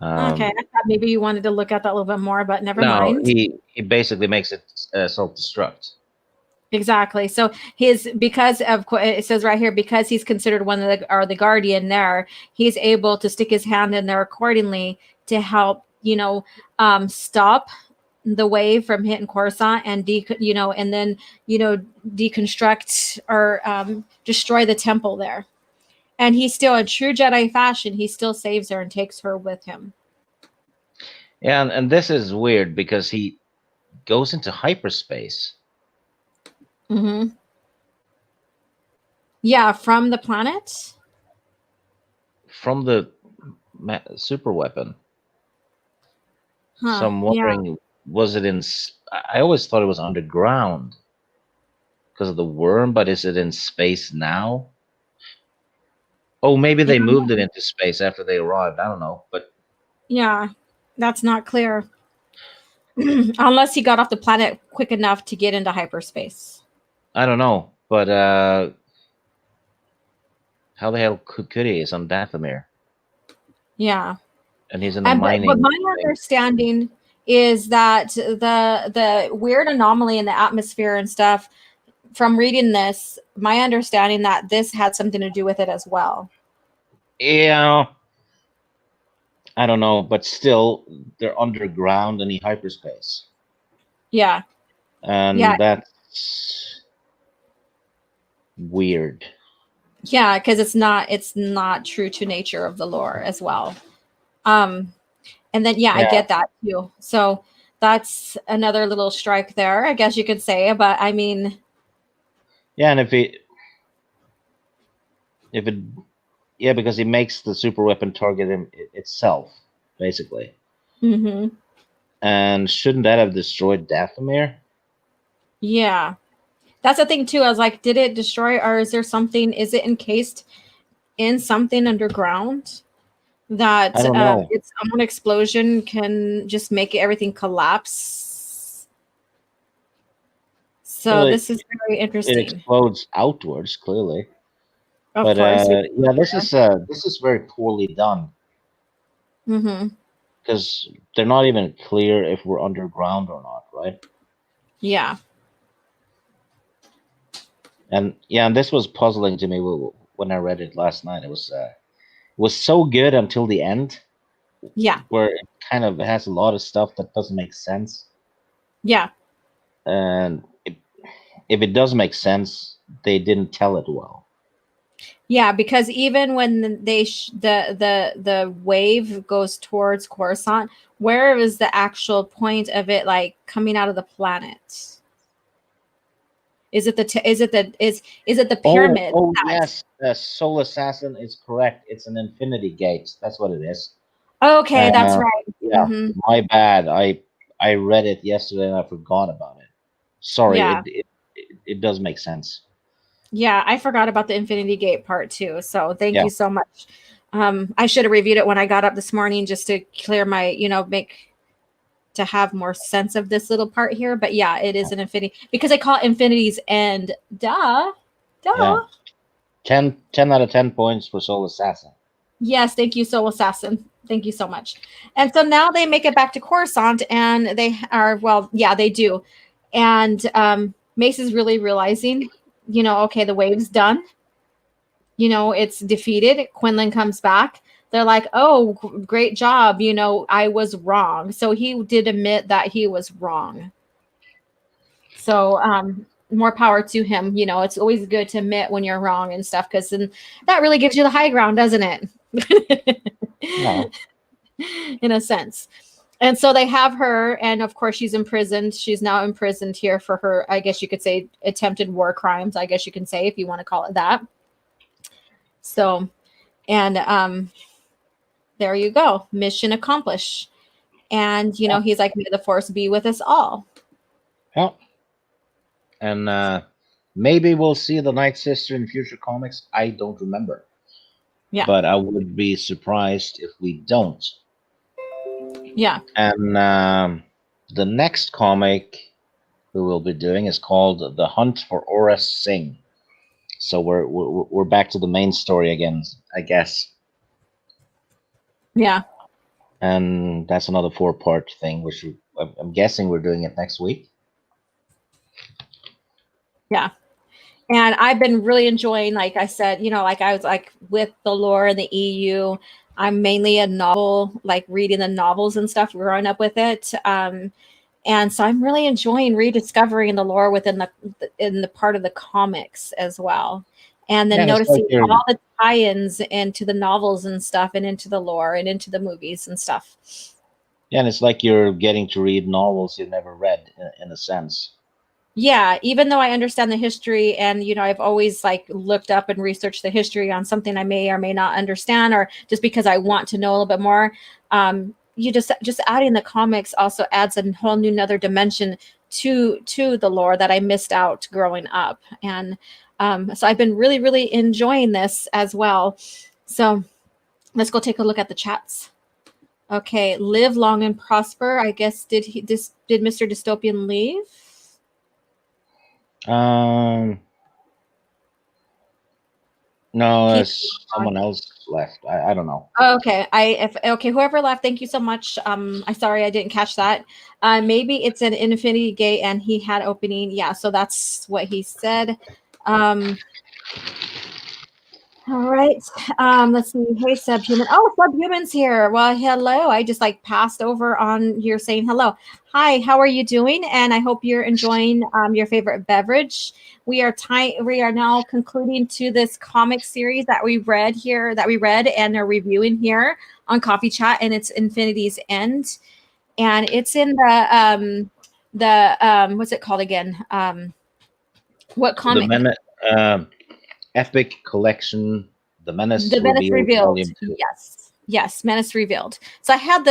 Okay. Um, I thought maybe you wanted to look at that a little bit more, but never no, mind. he basically makes it self-destruct. Exactly. So his because of it says right here because he's considered one of the guardian there, he's able to stick his hand in there accordingly to help stop the wave from hitting Coruscant and and then deconstruct or destroy the temple there. And he's still in true Jedi fashion. He still saves her and takes her with him. Yeah, and this is weird because he goes into hyperspace. Mm-hmm. Yeah, from the planet. From the super weapon. So Huh. I'm Yeah. wondering, was it in? I always thought it was underground because of the worm, but is it in space now? Oh, maybe they moved it into space after they arrived. I don't know, but Yeah. That's not clear. Unless he got off the planet quick enough to get into hyperspace. I don't know. But how the hell could he? He's on Dathomir, Yeah. and he's in the And but mining my thing. understanding is that the weird anomaly in the atmosphere and stuff from reading this, my understanding that this had something to do with it as well. Yeah, I don't know, but still, they're underground in the hyperspace, Yeah. Yeah. and that's weird. Yeah, because it's not true to nature of the lore as well. Um and then yeah, I Yeah, get that too. So that's another little strike there, I guess you could say. But I mean, yeah, and if it yeah, because he makes the super weapon target itself, basically. mhm. And shouldn't that have destroyed Dathomir? Yeah. That's the thing too. I was like, did it destroy or is there something? Is it encased in something underground I that don't know. its own explosion can just make everything collapse? Well, So this is very it interesting. explodes outwards, clearly. Of But course. yeah, this is very poorly done Mm-hmm. because they're not even clear if we're underground or not, right? Yeah. And yeah, and this was puzzling to me when I read it last night. It was so good until the end, Yeah. where it kind of has a lot of stuff that doesn't make sense. Yeah. And if it does make sense, they didn't tell it well. Yeah, because even when the wave goes towards Coruscant, where is the actual point of it like coming out of the planet? Is it the Oh, pyramid oh that? yes, Soul Assassin is correct. It's an Infinity Gate. That's what it is. Okay, that's Uh, right. yeah, Mm-hmm. my bad. I read it yesterday and I forgot about it. Sorry, Yeah. it does make sense. Yeah, I forgot about the Infinity Gate part too. So thank Yeah, you so much. I should have reviewed it when I got up this morning just to clear my, make to have more sense of this little part here. But yeah, it is an infinity because I call it Infinity's End. Duh. yeah. Duh. 10 out of 10 points for Soul Assassin. Yes, thank you, Soul Assassin. Thank you so much. And so now they make it back to Coruscant, and they are well, yeah, they do. And Mace is really realizing, okay, the wave's done. It's defeated. Quinlan comes back. They're like, "Oh, great job! I was wrong." So he did admit that he was wrong. So more power to him. It's always good to admit when you're wrong and stuff because then that really gives you the high ground, doesn't it? Yeah, In a sense. And so they have her, and of course she's imprisoned. She's now imprisoned here for her, I guess you could say, attempted war crimes. I guess you can say if you want to call it that. So, and there you go, mission accomplished. And yeah, he's like, may the force be with us all. yeah. And maybe we'll see the Night Sister in future comics. I don't remember, Yeah, but I would be surprised if we don't. yeah, And the next comic we will be doing is called The Hunt for Aura Singh. So we're back to the main story again, I guess. yeah, And that's another 4-part thing, which I'm guessing we're doing it next week. yeah. And I've been really enjoying, like I said, like I was like with the lore in the EU. I'm mainly a novel, like reading the novels and stuff, growing up with it. And so I'm really enjoying rediscovering the lore within the part of the comics as well. And Yeah, then and it's like noticing you're all the tie-ins into the novels and stuff and into the lore and into the movies and stuff. yeah, and it's like you're getting to read novels you never read in a sense. Yeah, even though I understand the history and I've always like looked up and researched the history on something I may or may not understand, or just because I want to know a little bit more. You just adding the comics also adds a whole new another dimension to the lore that I missed out growing up. And so I've been really, really enjoying this as well. So let's go take a look at the chats. Okay, live long and prosper. I guess did Mr. Dystopian leave? Um, no, Keep someone else left. I don't know. Okay, whoever left, thank you so much. I sorry I didn't catch that. Maybe it's an Infinity Gate and he had opening. Yeah, so that's what he said. Um, all right. Let's see. Hey, Subhuman. Oh, Subhuman's here. Well, hello. I just like passed over on your saying hello. Hi, how are you doing? And I hope you're enjoying your favorite beverage. We are now concluding to this comic series that we read and are reviewing here on Coffee Chat, and it's Infinity's End. And it's in the what's it called again? What The comic? Epic Collection, The Menace The Menace Revealed, Revealed. Volume 2. Yes. Yes, Menace Revealed. So I had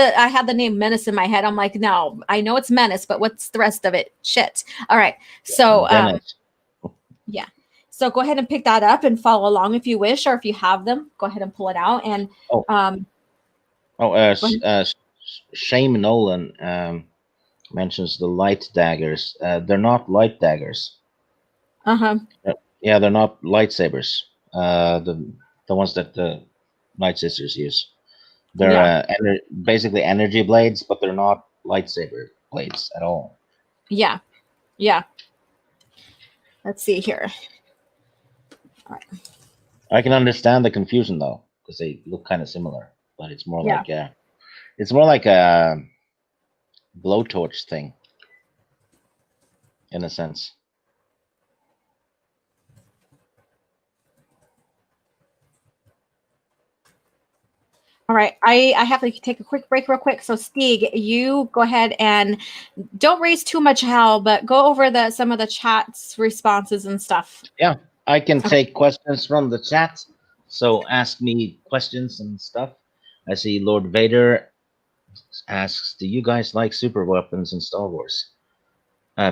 the name Menace in my head. I'm like, no, I know it's Menace, but what's the rest of it? Shit. All right. So Venice. yeah. So go ahead and pick that up and follow along if you wish, or if you have them, go ahead and pull it out. And Oh, um oh, go ahead. Shane Nolan mentions the light daggers. They're not light daggers. Uh-huh. Yeah, they're not lightsabers. The ones that the Night Sisters use. They're Yeah. basically energy blades, but they're not lightsaber blades at all. Yeah. Yeah. Let's see here. All right. I can understand the confusion though, because they look kind of similar, but Yeah. it's more like a blowtorch thing in a sense. All right. I have to take a quick break real quick. So Stieg, you go ahead and don't raise too much hell, but go over the some of the chat's responses and stuff. Yeah, I can Okay. take questions from the chat. So ask me questions and stuff. I see Lord Vader asks, "Do you guys like super weapons in Star Wars?"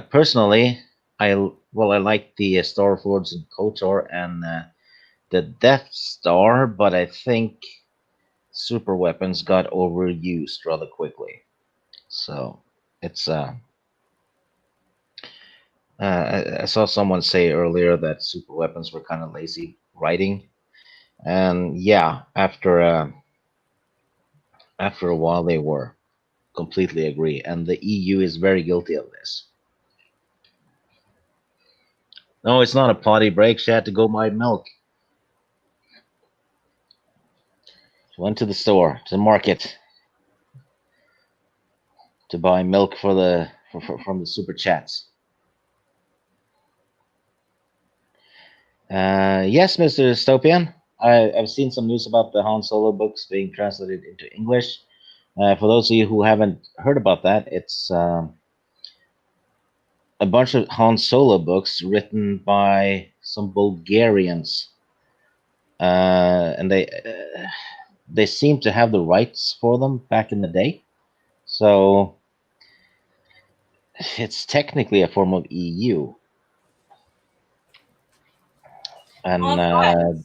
Personally, I like the Star Forge and Kotor and the Death Star, but I think super weapons got overused rather quickly. So it's I saw someone say earlier that super weapons were kind of lazy writing, and yeah, after a while they were. Completely agree, and the EU is very guilty of this. No, it's not a potty break. She had to go buy milk. She went to the store, to the market, to buy milk for from the super chats. Yes, Mr. Dystopian. I've seen some news about the Han Solo books being translated into English. For those of you who haven't heard about that, it's a bunch of Han Solo books written by some Bulgarians, and they seem to have the rights for them back in the day. So it's technically a form of EU, and Oh God.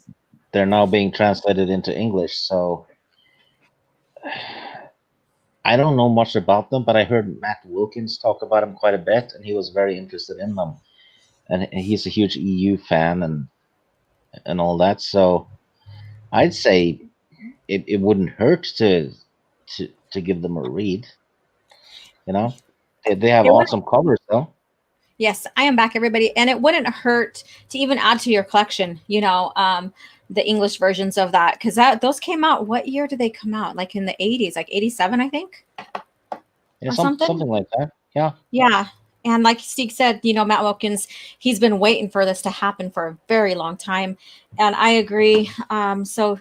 they're now being translated into English. So I don't know much about them, but I heard Matt Wilkins talk about them quite a bit, and he was very interested in them. And he's a huge EU fan and all that. So I'd say it wouldn't hurt to give them a read. You know, they have It would awesome covers though. Yes, I am back, everybody. And it wouldn't hurt to even add to your collection, the English versions of that. Because those came out, what year did they come out? Like in the 80s, like 87, I think, Yeah, or something. something like that. Yeah, Yeah. And like Steve said, Matt Wilkins, he's been waiting for this to happen for a very long time. And I agree. So,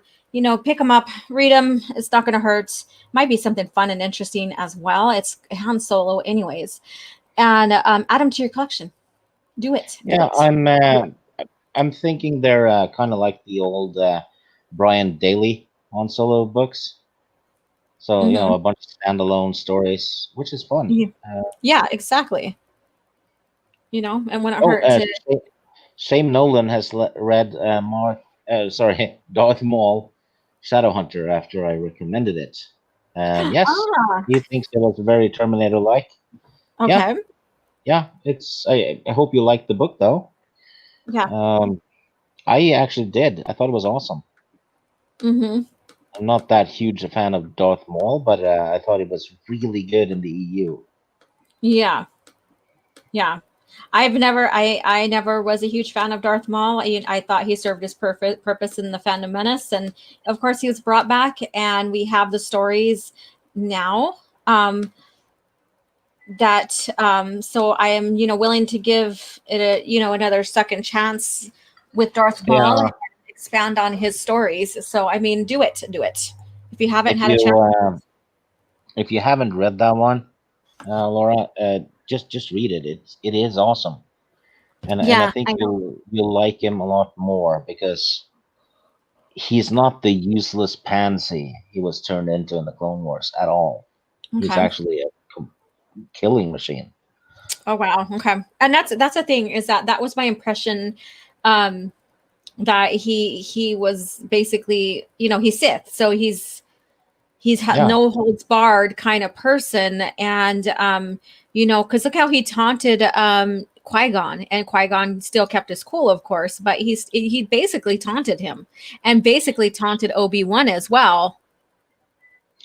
pick them up, read them. It's not going to hurt. Might be something fun and interesting as well. It's Han Solo, anyways. And add them to your collection. Do it. Do yeah. it. I'm thinking they're kind of like the old Brian Daly on Solo books. So Mm-hmm. a bunch of standalone stories, which is fun. Yeah, yeah, exactly. And when it Oh, hurt to, Shane Nolan has read Darth Maul, Shadowhunter after I recommended it, and yes, ah, he thinks it was very Terminator-like. Yeah, okay, yeah. I hope you liked the book though. yeah, Um, I actually did. I thought it was awesome. mm-hmm. I'm not that huge a fan of Darth Maul, but I thought it was really good in the EU. Yeah, yeah. I never was a huge fan of Darth Maul. I thought he served his perfect purpose in the Phantom Menace, and of course he was brought back, and we have the stories now. So I am willing to give it another second chance with Darth Maul and Yeah, expand on his stories. So I mean, do it if you haven't if had a you chance. if you haven't read that one, Laura, just read it. It is awesome, and I Yeah, think I know. you'll like him a lot more because he's not the useless pansy he was turned into in the Clone Wars at all. He's Okay. actually a killing machine. Oh wow. Okay. And that's the thing, is that was my impression, um that he was basically, he's Sith, so he's Yeah, no holds barred kind of person. And because look how he taunted Qui-Gon, and Qui-Gon still kept his cool, of course, but he basically taunted him, and basically taunted Obi-Wan as well.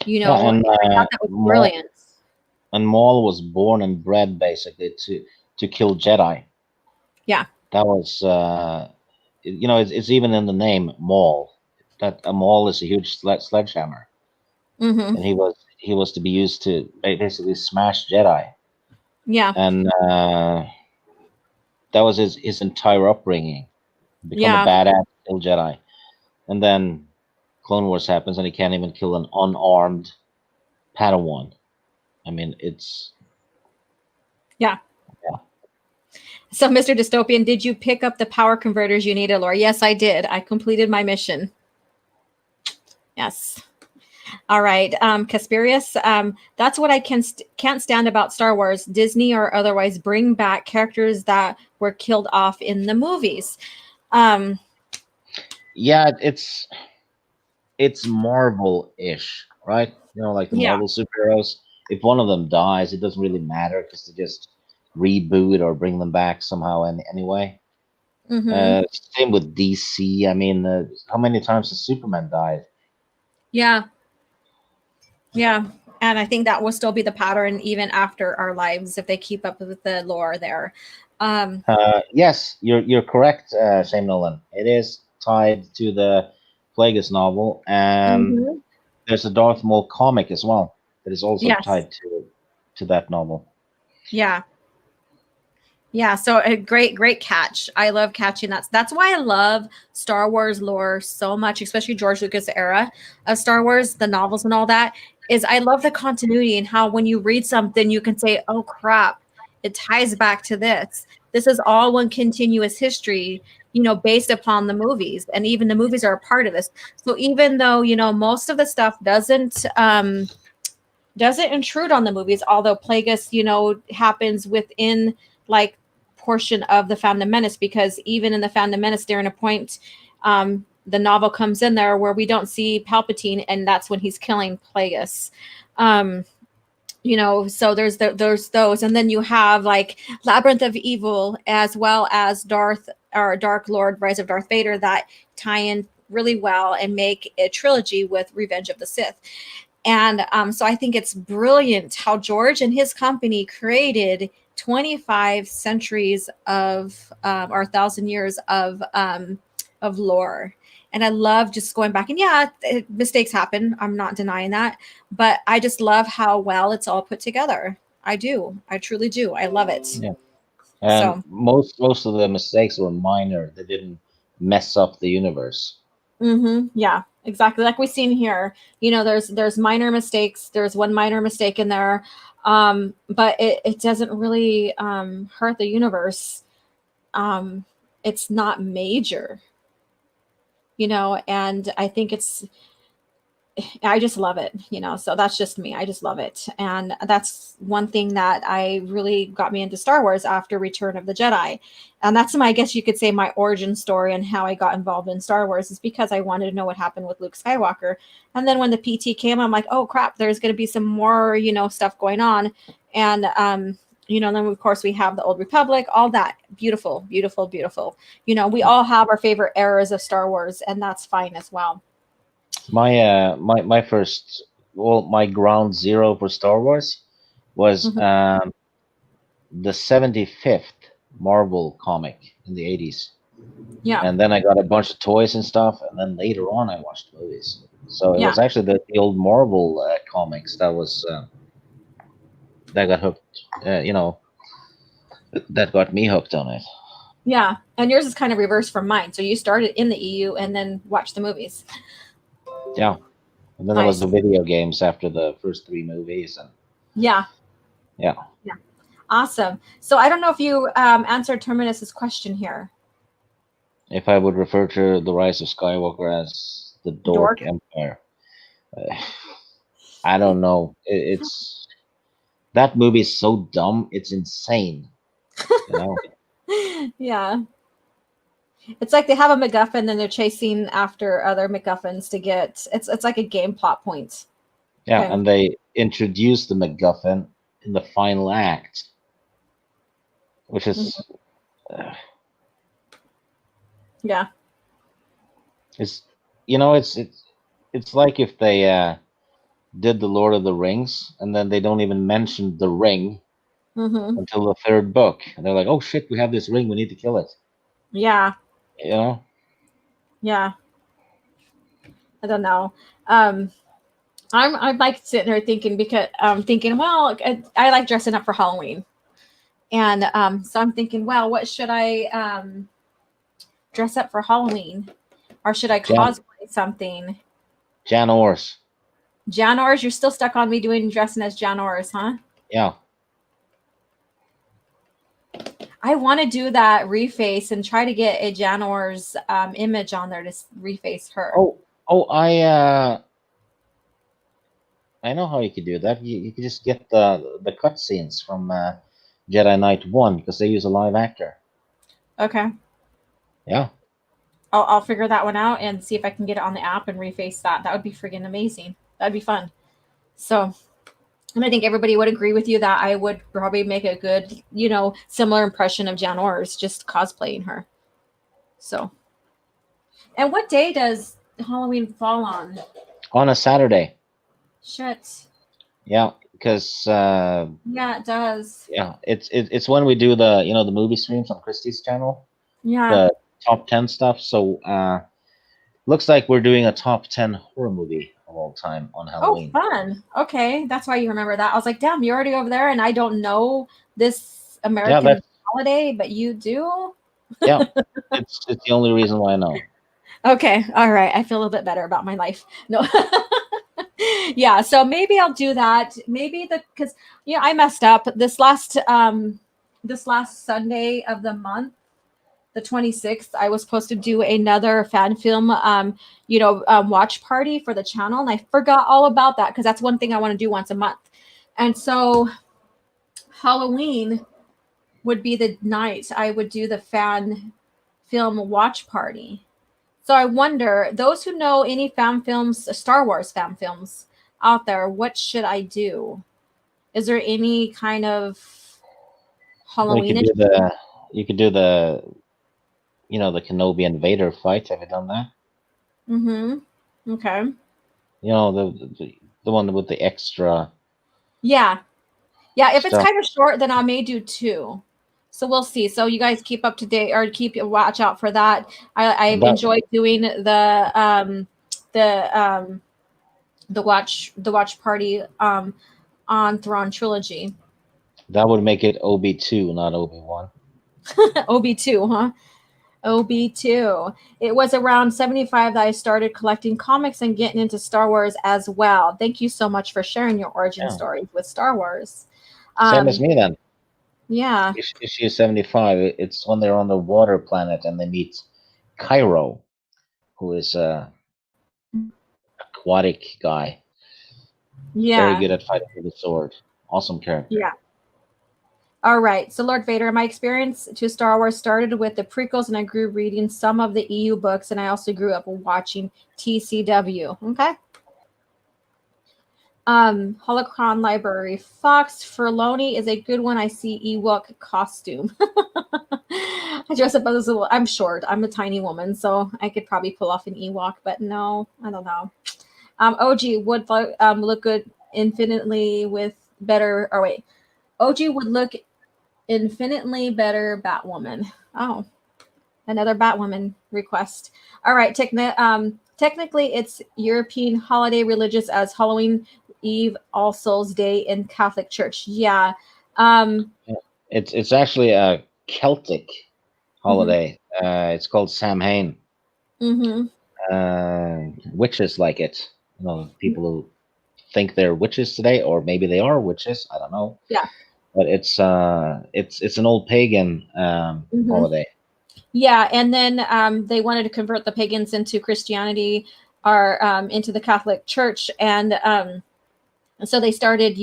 You Yeah, know, and I thought that was brilliant. Maul was born and bred basically to kill Jedi. Yeah. That was it's even in the name Maul. That a Maul is a huge sledgehammer, Mm-hmm. and he was to be used to basically smash Jedi, Yeah. and that was his entire upbringing. Become a Yeah. badass, kill Jedi, and then Clone Wars happens, and he can't even kill an unarmed Padawan. I mean, it's Yeah. yeah. So, Mr. Dystopian, did you pick up the power converters you needed, Laura? Yes, I did. I completed my mission. Yes. All right. Casperius, that's what I can't stand about Star Wars. Disney or otherwise bring back characters that were killed off in the movies. Um, Yeah, it's Marvel-ish, right? Like the yeah. Marvel superheroes. If one of them dies, it doesn't really matter because they just reboot or bring them back somehow. Anyway, Mm-hmm. same with DC. I mean, how many times has Superman died? Yeah. Yeah. And I think that will still be the pattern even after our lives if they keep up with the lore there. Um, Yes, you're correct, Shane Nolan. It is tied to the Plagueis novel, and mhm. there's a Darth Maul comic as well that is also Yes. tied to that novel. Yeah. Yeah, so a great catch. I love catching that. That's why I love Star Wars lore so much, especially George Lucas era of Star Wars, the novels and all that. Is I love the continuity and how when you read something, you can say, "Oh crap, it ties back to this. This is all one continuous history." Based upon the movies, and even the movies are a part of this. So even though most of the stuff doesn't intrude on the movies, although Plagueis, happens within like portion of the Phantom Menace, because even in the Phantom Menace, during a point, the novel comes in there where we don't see Palpatine, and that's when he's killing Plagueis. Um, so there's those, and then you have like Labyrinth of Evil as well as Dark Lord, Rise of Darth Vader, that tie in really well and make a trilogy with Revenge of the Sith. And so I think it's brilliant how George and his company created 25 centuries or 1,000 years of lore. And I love just going back, and yeah, mistakes happen. I'm not denying that, but I just love how well it's all put together. I do. I truly do. I love it. Yeah. And So, most of the mistakes were minor. They didn't mess up the universe. yeah, exactly. Like we've seen here, there's minor mistakes. There's one minor mistake in there, but it doesn't really hurt the universe. Um, it's not major, and I think I just love it, so that's just me. I just love it. And that's one thing that I really got me into Star Wars after Return of the Jedi. And that's I guess you could say my origin story and how I got involved in Star Wars is because I wanted to know what happened with Luke Skywalker. And then when the PT came, I'm like, oh crap, there's going to be some more, stuff going on. And, then of course we have the Old Republic, all that. Beautiful, beautiful, beautiful. We all have our favorite eras of Star Wars, and that's fine as well. My first, well, my ground zero for Star Wars was Mhm. the 75th Marvel comic in the 80s. Yeah. And then I got a bunch of toys and stuff, and then later on I watched movies. So it Yeah. was actually the old Marvel comics that got hooked, that got me hooked on it. Yeah, and yours is kind of reversed from mine. So you started in the EU and then watched the movies. Yeah, and then there was Nice. the video games after the first three movies, and Yeah. yeah. Yeah. Awesome. So I don't know if you answered Terminus's question here. If I would refer to the Rise of Skywalker as the Dork Dork. Empire, uh, I don't know. It's that movie is so dumb, it's insane. You know? Yeah. It's like they have a MacGuffin and they're chasing after other MacGuffins to get it's like a game plot point. Yeah, Okay. and they introduced the MacGuffin in the final act. which Mhm. is uh, Yeah. it's it's like if they did the Lord of the Rings and then they don't even mention the ring Hmm. until the third book. And they're like, "Oh shit, we have this ring. We need to kill it." Yeah. You know? Yeah. I don't know. Um, I'm like sitting there thinking because thinking, well, I like dressing up for Halloween, and so I'm thinking, well, what should I dress up for Halloween, or should I Jan cosplay something? Jan Ors. Janors, you're still stuck on me doing dressing as Janors, huh? Yeah. I want to do that reface and try to get a Janors image on there to reface her. Oh, I know how you could do that. You could just get the cutscenes from Jedi Knight One because they use a live actor. Okay. Yeah. I'll figure that one out and see if I can get it on the app and reface that. That would be friggin' amazing. That'd be fun. So, and I think everybody would agree with you that I would probably make a good, similar impression of Jan Ors, just cosplaying her. So, and what day does Halloween fall on? On a Saturday. Shit. Yeah, because Yeah, it does. yeah, it's when we do the movie streams on Christie's channel, Yeah. the top 10 stuff. So looks like we're doing a top 10 horror movie of all time on Oh, Halloween. fun. Okay, that's why you remember that. I was like, damn, you're already over there, and I don't know this Yeah, American that's holiday, but you do. yeah. It's the only reason why I know. Okay, all right. I feel a little bit better about my life. No. Yeah, so maybe I'll do that. Maybe because I messed up this last Sunday of the month, the 26th. I was supposed to do another fan film watch party for the channel, and I forgot all about that because that's one thing I want to do once a month. And so Halloween would be the night I would do the fan film watch party. So I wonder, those who know any fan films, Star Wars fan films out there, what should I do? Is there any kind of We could Halloweenish? do the Kenobi and Vader fight. Have you done that? Mm-hmm. Okay. The one with the extra Yeah. Yeah. If it's stuff. kind of short, then I may do two. So we'll see. So you guys keep up to date or keep watch out for that. I've That enjoyed doing the watch party on Thrawn trilogy. that would make it OB2, not OB1. OB2, huh? OB2. It was around 75 that I started collecting comics and getting into Star Wars as well. Thank you so much for sharing your origin Yeah. stories with Star Wars. Same as Um, me then. yeah, Issue 75. It's when they're on the water planet and they meet Cairo, who is a aquatic guy, very yeah, good at fighting with a sword. Awesome character. yeah. All right. So, Lord Vader, my experience to Star Wars started with the prequels, and I grew reading some of the EU books, and I also grew up watching TCW. Okay. Holocron Library. Fox Furloni is a good one. I see Ewok costume. I dress up as a little. I'm short. I'm a tiny woman, so I could probably pull off an Ewok, but no, I don't know. OG would look good infinitely with better. Or wait, OG would look infinitely better Batwoman. Oh, another Batwoman request. All right, technically, it's European holiday religious as Halloween Eve, All Souls Day in Catholic Church. Yeah. Um, Yeah. It's actually a Celtic mhm, holiday. It's called Samhain. mhm. Witches like it. People who think they're witches today, or maybe they are witches. I don't know. Yeah. But it's an old pagan Mhm. holiday. Yeah, and then they wanted to convert the pagans into Christianity or into the Catholic Church, and so they started,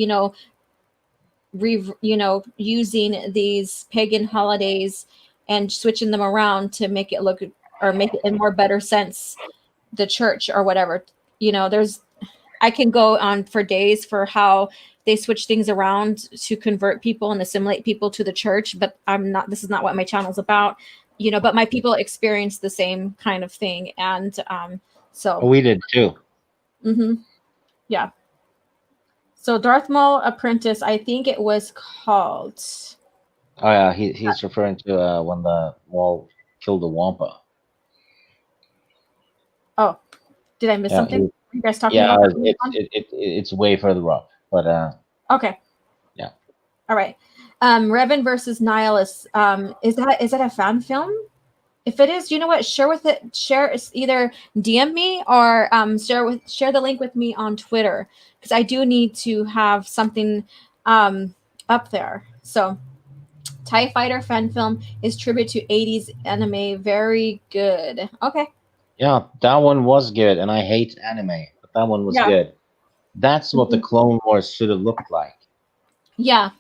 using these pagan holidays and switching them around to make it look or make it in more better sense the church or whatever. There's I can go on for days for how they switch things around to convert people and assimilate people to the church, but I'm not, this is not what my channel's about, but my people experience the same kind of thing. And so, We did too. hmm yeah. So Darth Maul Apprentice, I think it was called. Oh yeah, he's referring to when the wall killed the Wampa. Oh, did I miss Yeah, something? Are you guys talking yeah, about that? it's way further up, but Okay. yeah. All right. Revan versus Nihilus. Is that a fan film? If it is, you know what? Share either DM me or share the link with me on Twitter, because I do need to have something up there. So TIE Fighter fan film is tribute to 80s anime. Very good. Okay. Yeah, that one was good, and I hate anime, but that one was Yeah. good. That's what the Mhm. Clone Wars should have looked like. Yeah.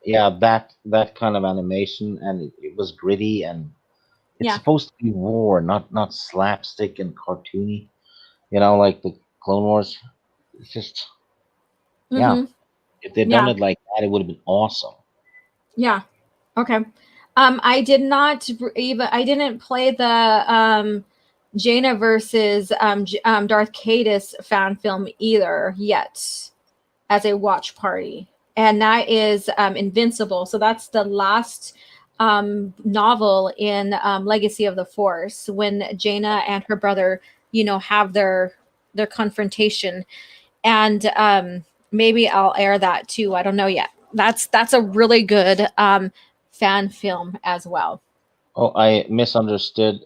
That kind of animation, and it was gritty, and it's Yeah. supposed to be war, not slapstick and cartoony. Like the Clone Wars. It's just yeah. Mm-hmm. If they'd done Yeah. it like that, it would have been awesome. Yeah. Okay. I did not even. I didn't play the Jaina versus Darth Cadus fan film either yet as a watch party, and that is Invincible. So that's the last novel in Legacy of the Force, when Jaina and her brother, have their confrontation, and maybe I'll air that too. I don't know yet. That's a really good fan film as well. Oh, I misunderstood.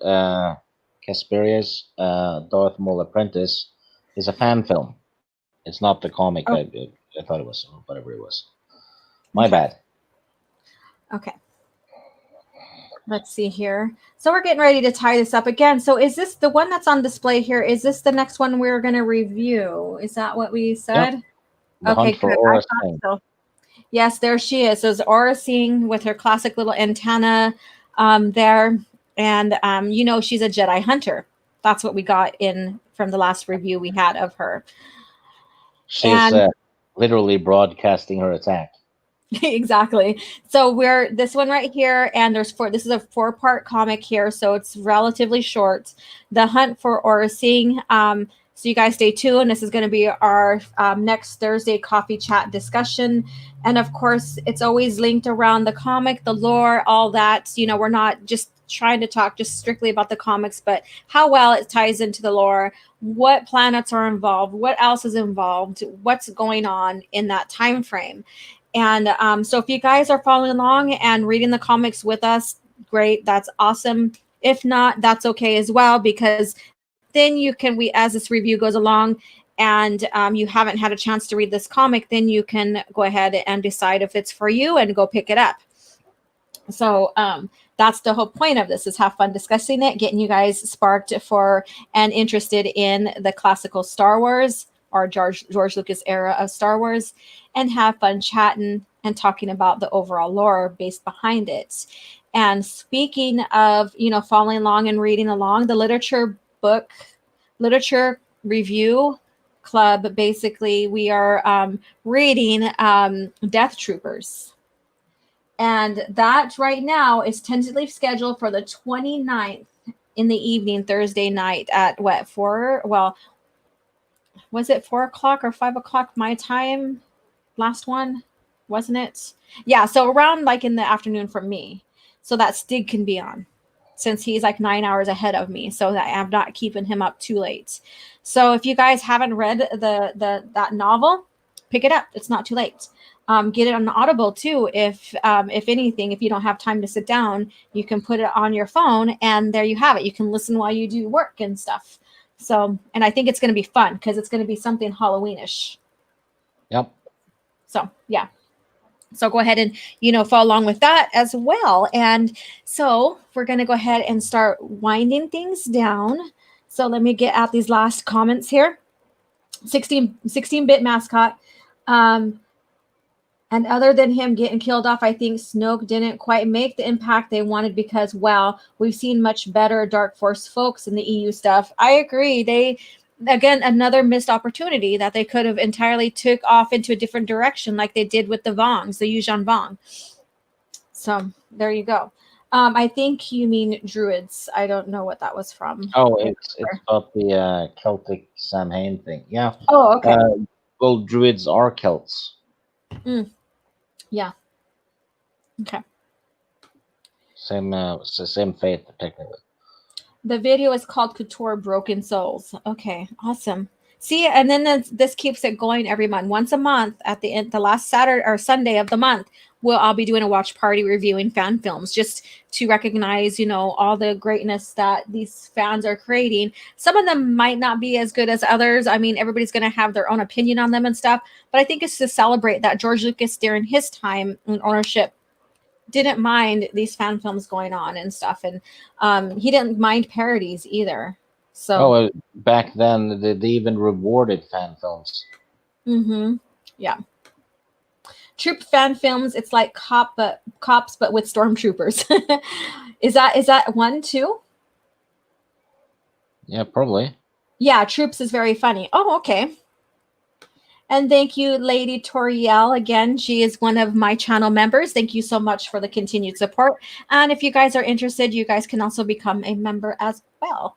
Casperia's Darth Maul Apprentice is a fan film. It's not the comic Oh, I thought it was, or whatever it was. My okay. bad. Okay. Let's see here. So we're getting ready to tie this up again. So is this the one that's on display here? Is this the next one we're going to review? Is that what we Yep. said? The Okay, Hunt good. for I Aura thought Singh. so. Yes, there she is. There's Aura Singh with her classic little antenna there. And she's a Jedi hunter. That's what we got in from the last review we had of her. She's And literally broadcasting her attack. exactly. So we're this one right here, and this is a 4-part comic here, so it's relatively short. The Hunt for Aura Singh. So you guys stay tuned. This is going to be our next Thursday coffee chat discussion. And of course, it's always linked around the comic, the lore, all that. We're not just trying to talk just strictly about the comics, but how well it ties into the lore, what planets are involved, what else is involved, what's going on in that time frame. And so if you guys are following along and reading the comics with us, great. That's awesome. If not, that's okay as well, because then as this review goes along and you haven't had a chance to read this comic, then you can go ahead and decide if it's for you and go pick it up. So that's the whole point of this, is have fun discussing it, getting you guys sparked for and interested in the classical Star Wars, or George Lucas era of Star Wars, and have fun chatting and talking about the overall lore based behind it. And speaking of, following along and reading along, the literature review club, basically we are reading Death Troopers. And that right now is tentatively scheduled for the 29th in the evening, Thursday night at what, 4? Well, was it 4 o'clock or 5 o'clock my time? Last one, wasn't it? Yeah, so around like in the afternoon for me. So that Stig can be on, since he's like 9 hours ahead of me, so that I'm not keeping him up too late. So if you guys haven't read that novel, pick it up. It's not too late. Get it on Audible too. If anything, if you don't have time to sit down, you can put it on your phone, and there you have it. You can listen while you do work and stuff. So, and I think it's going to be fun because it's going to be something Halloweenish. Yep. So yeah. So go ahead and, follow along with that as well. And so we're going to go ahead and start winding things down. So let me get out these last comments here. 16-bit mascot. And other than him getting killed off, I think Snoke didn't quite make the impact they wanted, because, well, we've seen much better Dark Force folks in the EU stuff. I agree. again, another missed opportunity that they could have entirely took off into a different direction, like they did with the Vongs, the Yuuzhan Vong. So there you go. I think you mean druids. I don't know what that was from. Oh, it's about the Celtic Samhain thing. Yeah. Oh, okay. Uh, well, druids are Celts. Mm, yeah. Okay. Same faith technically. The video is called Couture Broken Souls. Okay, awesome. See, and then this keeps it going every month. Once a month at the end, the last Saturday or Sunday of the month, I'll be doing a watch party reviewing fan films just to recognize, all the greatness that these fans are creating. Some of them might not be as good as others. I mean, everybody's going to have their own opinion on them and stuff, but I think it's to celebrate that George Lucas during his time in ownership didn't mind these fan films going on and stuff, and he didn't mind parodies either. So, Oh, back then they even rewarded fan films. Yeah, troop fan films. It's like cops, but with stormtroopers. is that one too? Yeah, probably. Yeah, Troops is very funny. Oh, okay. And thank you, Lady Toriel. Again, she is one of my channel members. Thank you so much for the continued support. And if you guys are interested, you guys can also become a member as well.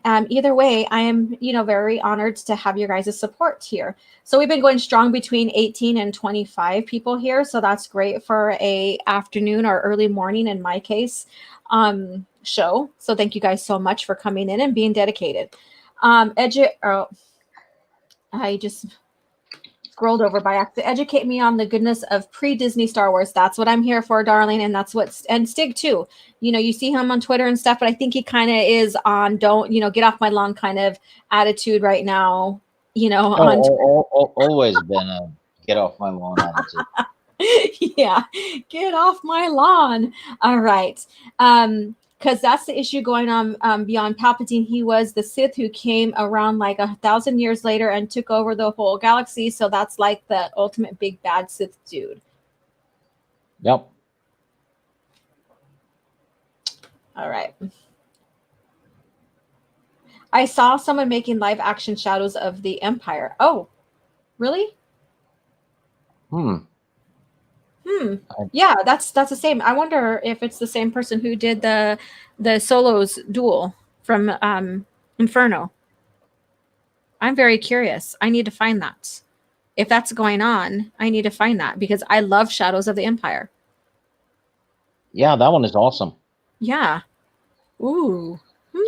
Either way, I am, very honored to have your guys' support here. So we've been going strong between 18 and 25 people here. So that's great for a afternoon or early morning, in my case, show. So thank you guys so much for coming in and being dedicated. I just scrolled over by accident. Educate me on the goodness of pre-Disney Star Wars. That's what I'm here for, darling. And that's and Stig too. You see him on Twitter and stuff, but I think he kind of is on don't, get off my lawn kind of attitude right now. On Always been a get off my lawn attitude. Yeah, get off my lawn. All right. Because that's the issue going on beyond Palpatine. He was the Sith who came around like 1,000 years later and took over the whole galaxy. So that's like the ultimate big bad Sith dude. Yep. All right. I saw someone making live action Shadows of the Empire. Oh, really? Yeah, that's the same. I wonder if it's the same person who did the Solos duel from Inferno. I'm very curious. I need to find that. If that's going on, I need to find that because I love Shadows of the Empire. Yeah, that one is awesome. Yeah. Ooh.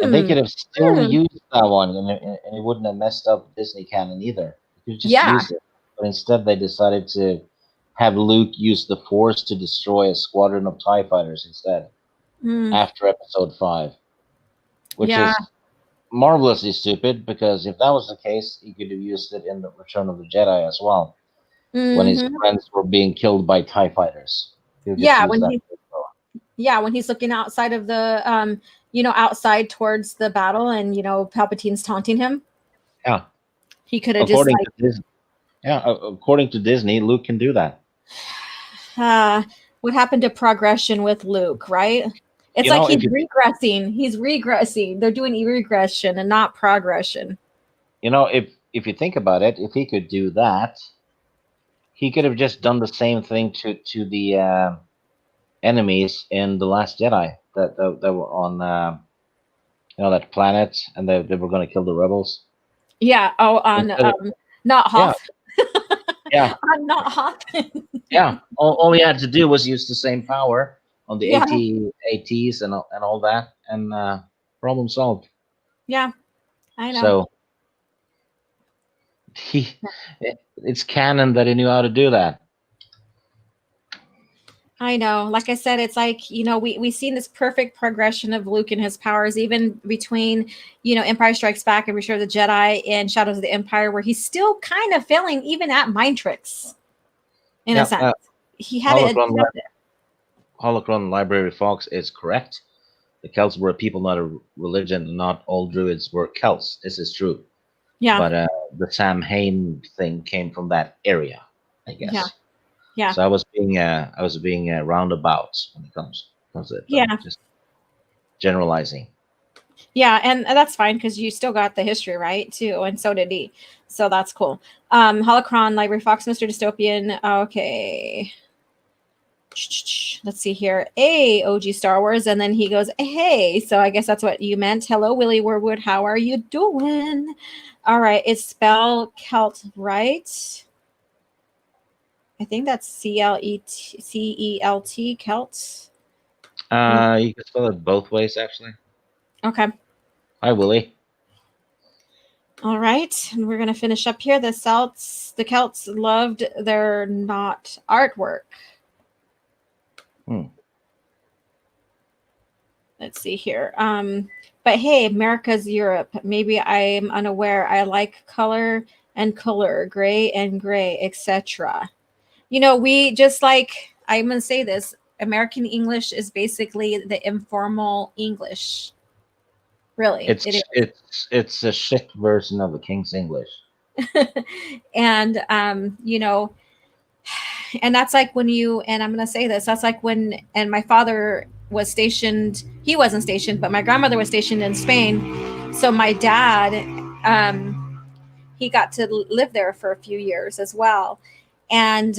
And they could have still used that one, and it wouldn't have messed up Disney canon either. You could just use it. But instead, they decided to have Luke use the Force to destroy a squadron of TIE fighters instead after Episode 5, which is marvelously stupid because if that was the case, he could have used it in the Return of the Jedi as well, when his friends were being killed by TIE fighters. Yeah, when he's looking outside of the outside towards the battle, and Palpatine's taunting him. Yeah, he could have according to Disney, Luke can do that. What happened to progression with Luke, right? It's like he's regressing. He's regressing. They're doing regression and not progression. If you think about it, if he could do that, he could have just done the same thing to the enemies in The Last Jedi that were on that planet, and they were going to kill the rebels. Yeah. Oh, on not Hoth. Yeah. I'm not Hoth. Yeah. All he had to do was use the same power on the ATs and all that, and problem solved. Yeah, I know. So it's canon that he knew how to do that. I know. Like I said, it's like, we've seen this perfect progression of Luke and his powers, even between, Empire Strikes Back and Return of the Jedi and Shadows of the Empire, where he's still kind of failing even at mind tricks. In a sense. He had Holocron Library Fox is correct. The Celts were a people, not a religion. Not all druids were Celts. This is true. Yeah. But the Samhain thing came from that area, I guess. Yeah. Yeah. So I was being roundabout when it comes to it. Yeah. Just generalizing. Yeah, and that's fine because you still got the history right too, and so did he. So that's cool. Holocron, Library Fox, Mr. Dystopian. Okay. Let's see here. A OG Star Wars, and then he goes, "Hey." So I guess that's what you meant. Hello, Willie Warwood. How are you doing? All right. It's spell Celt, right? I think that's CELT, Celt. You can spell it both ways, actually. Okay. Hi, Willie. All right, and we're gonna finish up here. The Celts loved their not artwork. Hmm. Let's see here. But hey, America's Europe. Maybe I'm unaware. I like color, gray, etc. We just like, I'm gonna say this. American English is basically the informal English. Really, it is. It's a shit version of the King's English. And and that's like when and I'm going to say this, that's like when, and my father was stationed, he wasn't stationed, but my grandmother was stationed in Spain. So my dad, he got to live there for a few years as well. And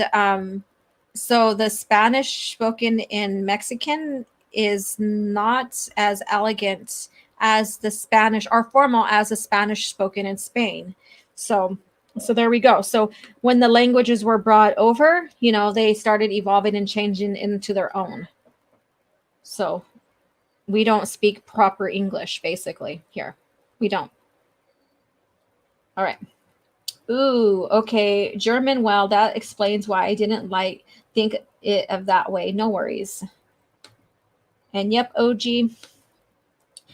so the Spanish spoken in Mexican is not as elegant as the Spanish, or formal as the Spanish spoken in Spain. So there we go. So when the languages were brought over, they started evolving and changing into their own. So we don't speak proper English basically here. We don't. All right. Ooh, okay. German. Well, that explains why I didn't think it of that way. No worries. And yep, OG.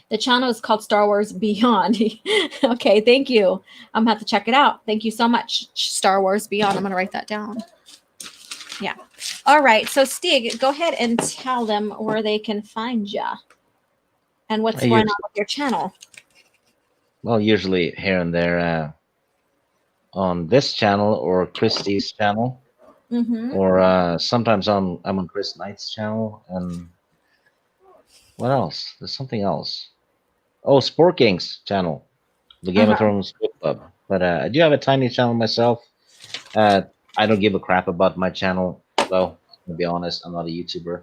The channel is called Star Wars Beyond. Okay, thank you. I'm gonna have to check it out. Thank you so much, Star Wars Beyond. I'm gonna write that down. Yeah. All right. So Stig, go ahead and tell them where they can find you and what's going on with your channel. Well, usually here and there on this channel or Christie's channel, or sometimes I'm on Chris Knight's channel. And what else? There's something else. Oh, Sport Kings channel, the Game of Thrones book club. But I do have a tiny channel myself. I don't give a crap about my channel, though. To be honest, I'm not a YouTuber,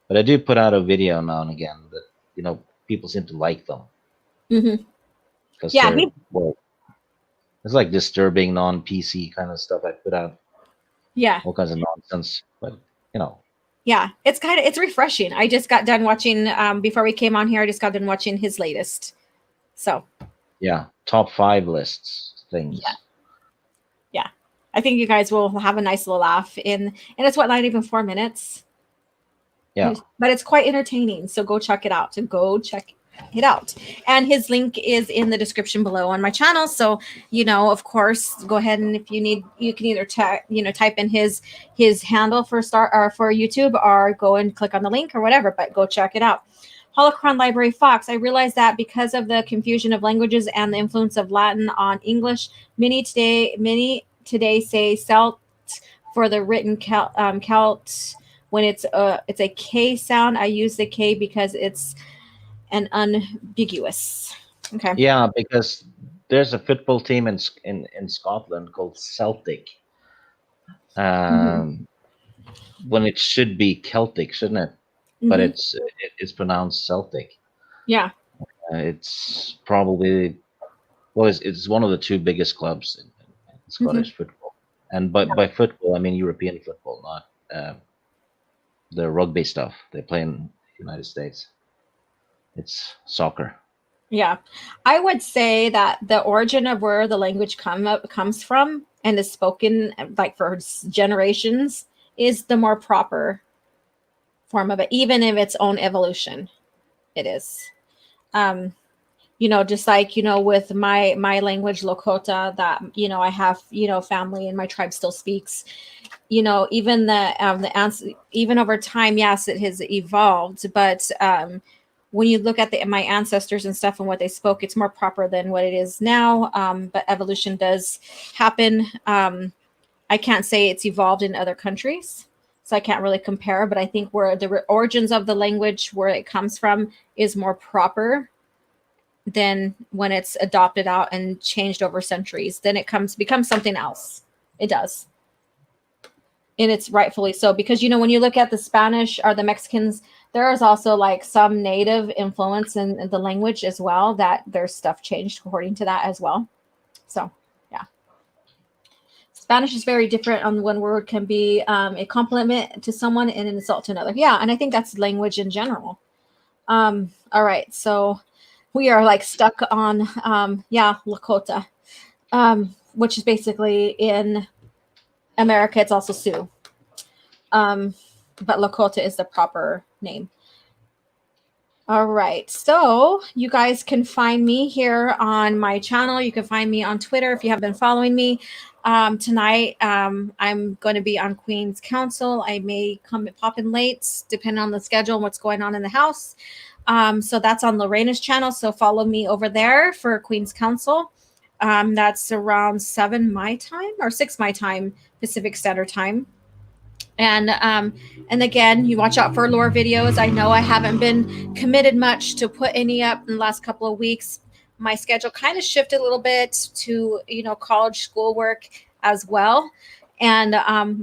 but I do put out a video now and again that people seem to like them because Yeah. they're, well, it's like disturbing non-PC kind of stuff I put out. Yeah. All kinds of nonsense, but Yeah, it's refreshing. I just got done watching before we came on here. I just got done watching his latest. So yeah, top 5 lists things. Yeah. I think you guys will have a nice little laugh and it's not even 4 minutes. Yeah. But it's quite entertaining. So go check it out. And his link is in the description below on my channel. So, of course, go ahead, and if you need, you can either type in his handle for YouTube, or go and click on the link or whatever, but go check it out. Holocron Library Fox. I realize that because of the confusion of languages and the influence of Latin on English, many today say Celt for the written Celt. When it's a K sound, I use the K because it's an unambiguous. Okay. Yeah, because there's a football team in Scotland called Celtic. When it should be Celtic, shouldn't it? But it's pronounced Celtic. Yeah. It's probably, well, it's one of the 2 biggest clubs in Scottish football. And by football, I mean European football, not the rugby stuff they play in the United States. It's soccer. Yeah. I would say that the origin of where the language comes from and is spoken like for generations is the more proper form of it, even if its own evolution. It is. Just like, with my language, Lakota, that, I have, family and my tribe still speaks, even the answer, even over time, yes, it has evolved, but when you look at my ancestors and stuff and what they spoke, it's more proper than what it is now. But evolution does happen. I can't say it's evolved in other countries, so I can't really compare, but I think where the origins of the language, where it comes from, is more proper than when it's adopted out and changed over centuries. Then it becomes something else. It does. And it's rightfully so, because when you look at the Spanish or the Mexicans, there is also like some native influence in the language as well, that there's stuff changed according to that as well. So yeah, Spanish is very different. On one word can be a compliment to someone and an insult to another. Yeah, and I think that's language in general. All right, so we are like stuck on Lakota, which is basically in America. It's also Sioux. But Lakota is the proper name. All right, so you guys can find me here on my channel. You can find me on Twitter if you haven't been following me. Tonight, I'm going to be on Queen's Council. I may pop in late, depending on the schedule and what's going on in the house. So that's on Lorena's channel. So follow me over there for Queen's Council. That's around 7 my time or 6 my time, Pacific Standard Time. And again, you watch out for lore videos. I know I haven't been committed much to put any up in the last couple of weeks. My schedule kind of shifted a little bit to college schoolwork as well. And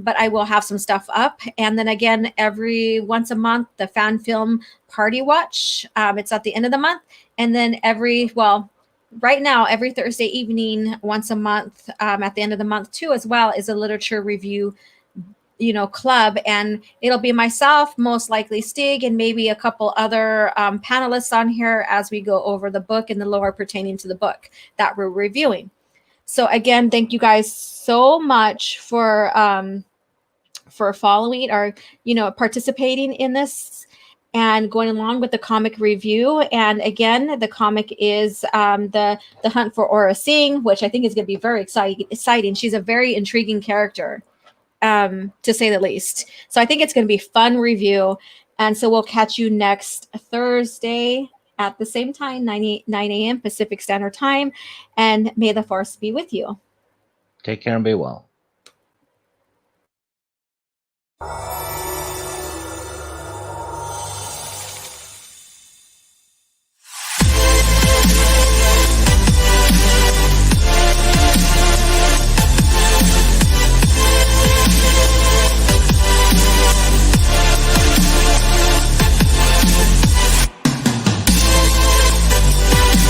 but I will have some stuff up. And then again, every once a month, the fan film party watch. It's at the end of the month. And then right now, every Thursday evening, once a month, at the end of the month too, as well, is a literature review club. And it'll be myself, most likely Stig, and maybe a couple other panelists on here as we go over the book and the lore pertaining to the book that we're reviewing. So again, thank you guys so much for following or participating in this and going along with the comic review. And again, the comic is the Hunt for Aura Singh, which I think is going to be very exciting. She's a very intriguing character, to say the least. So I think it's going to be a fun review. And so we'll catch you next Thursday at the same time, 9 a.m. Pacific Standard Time. And may the force be with you. Take care and be well.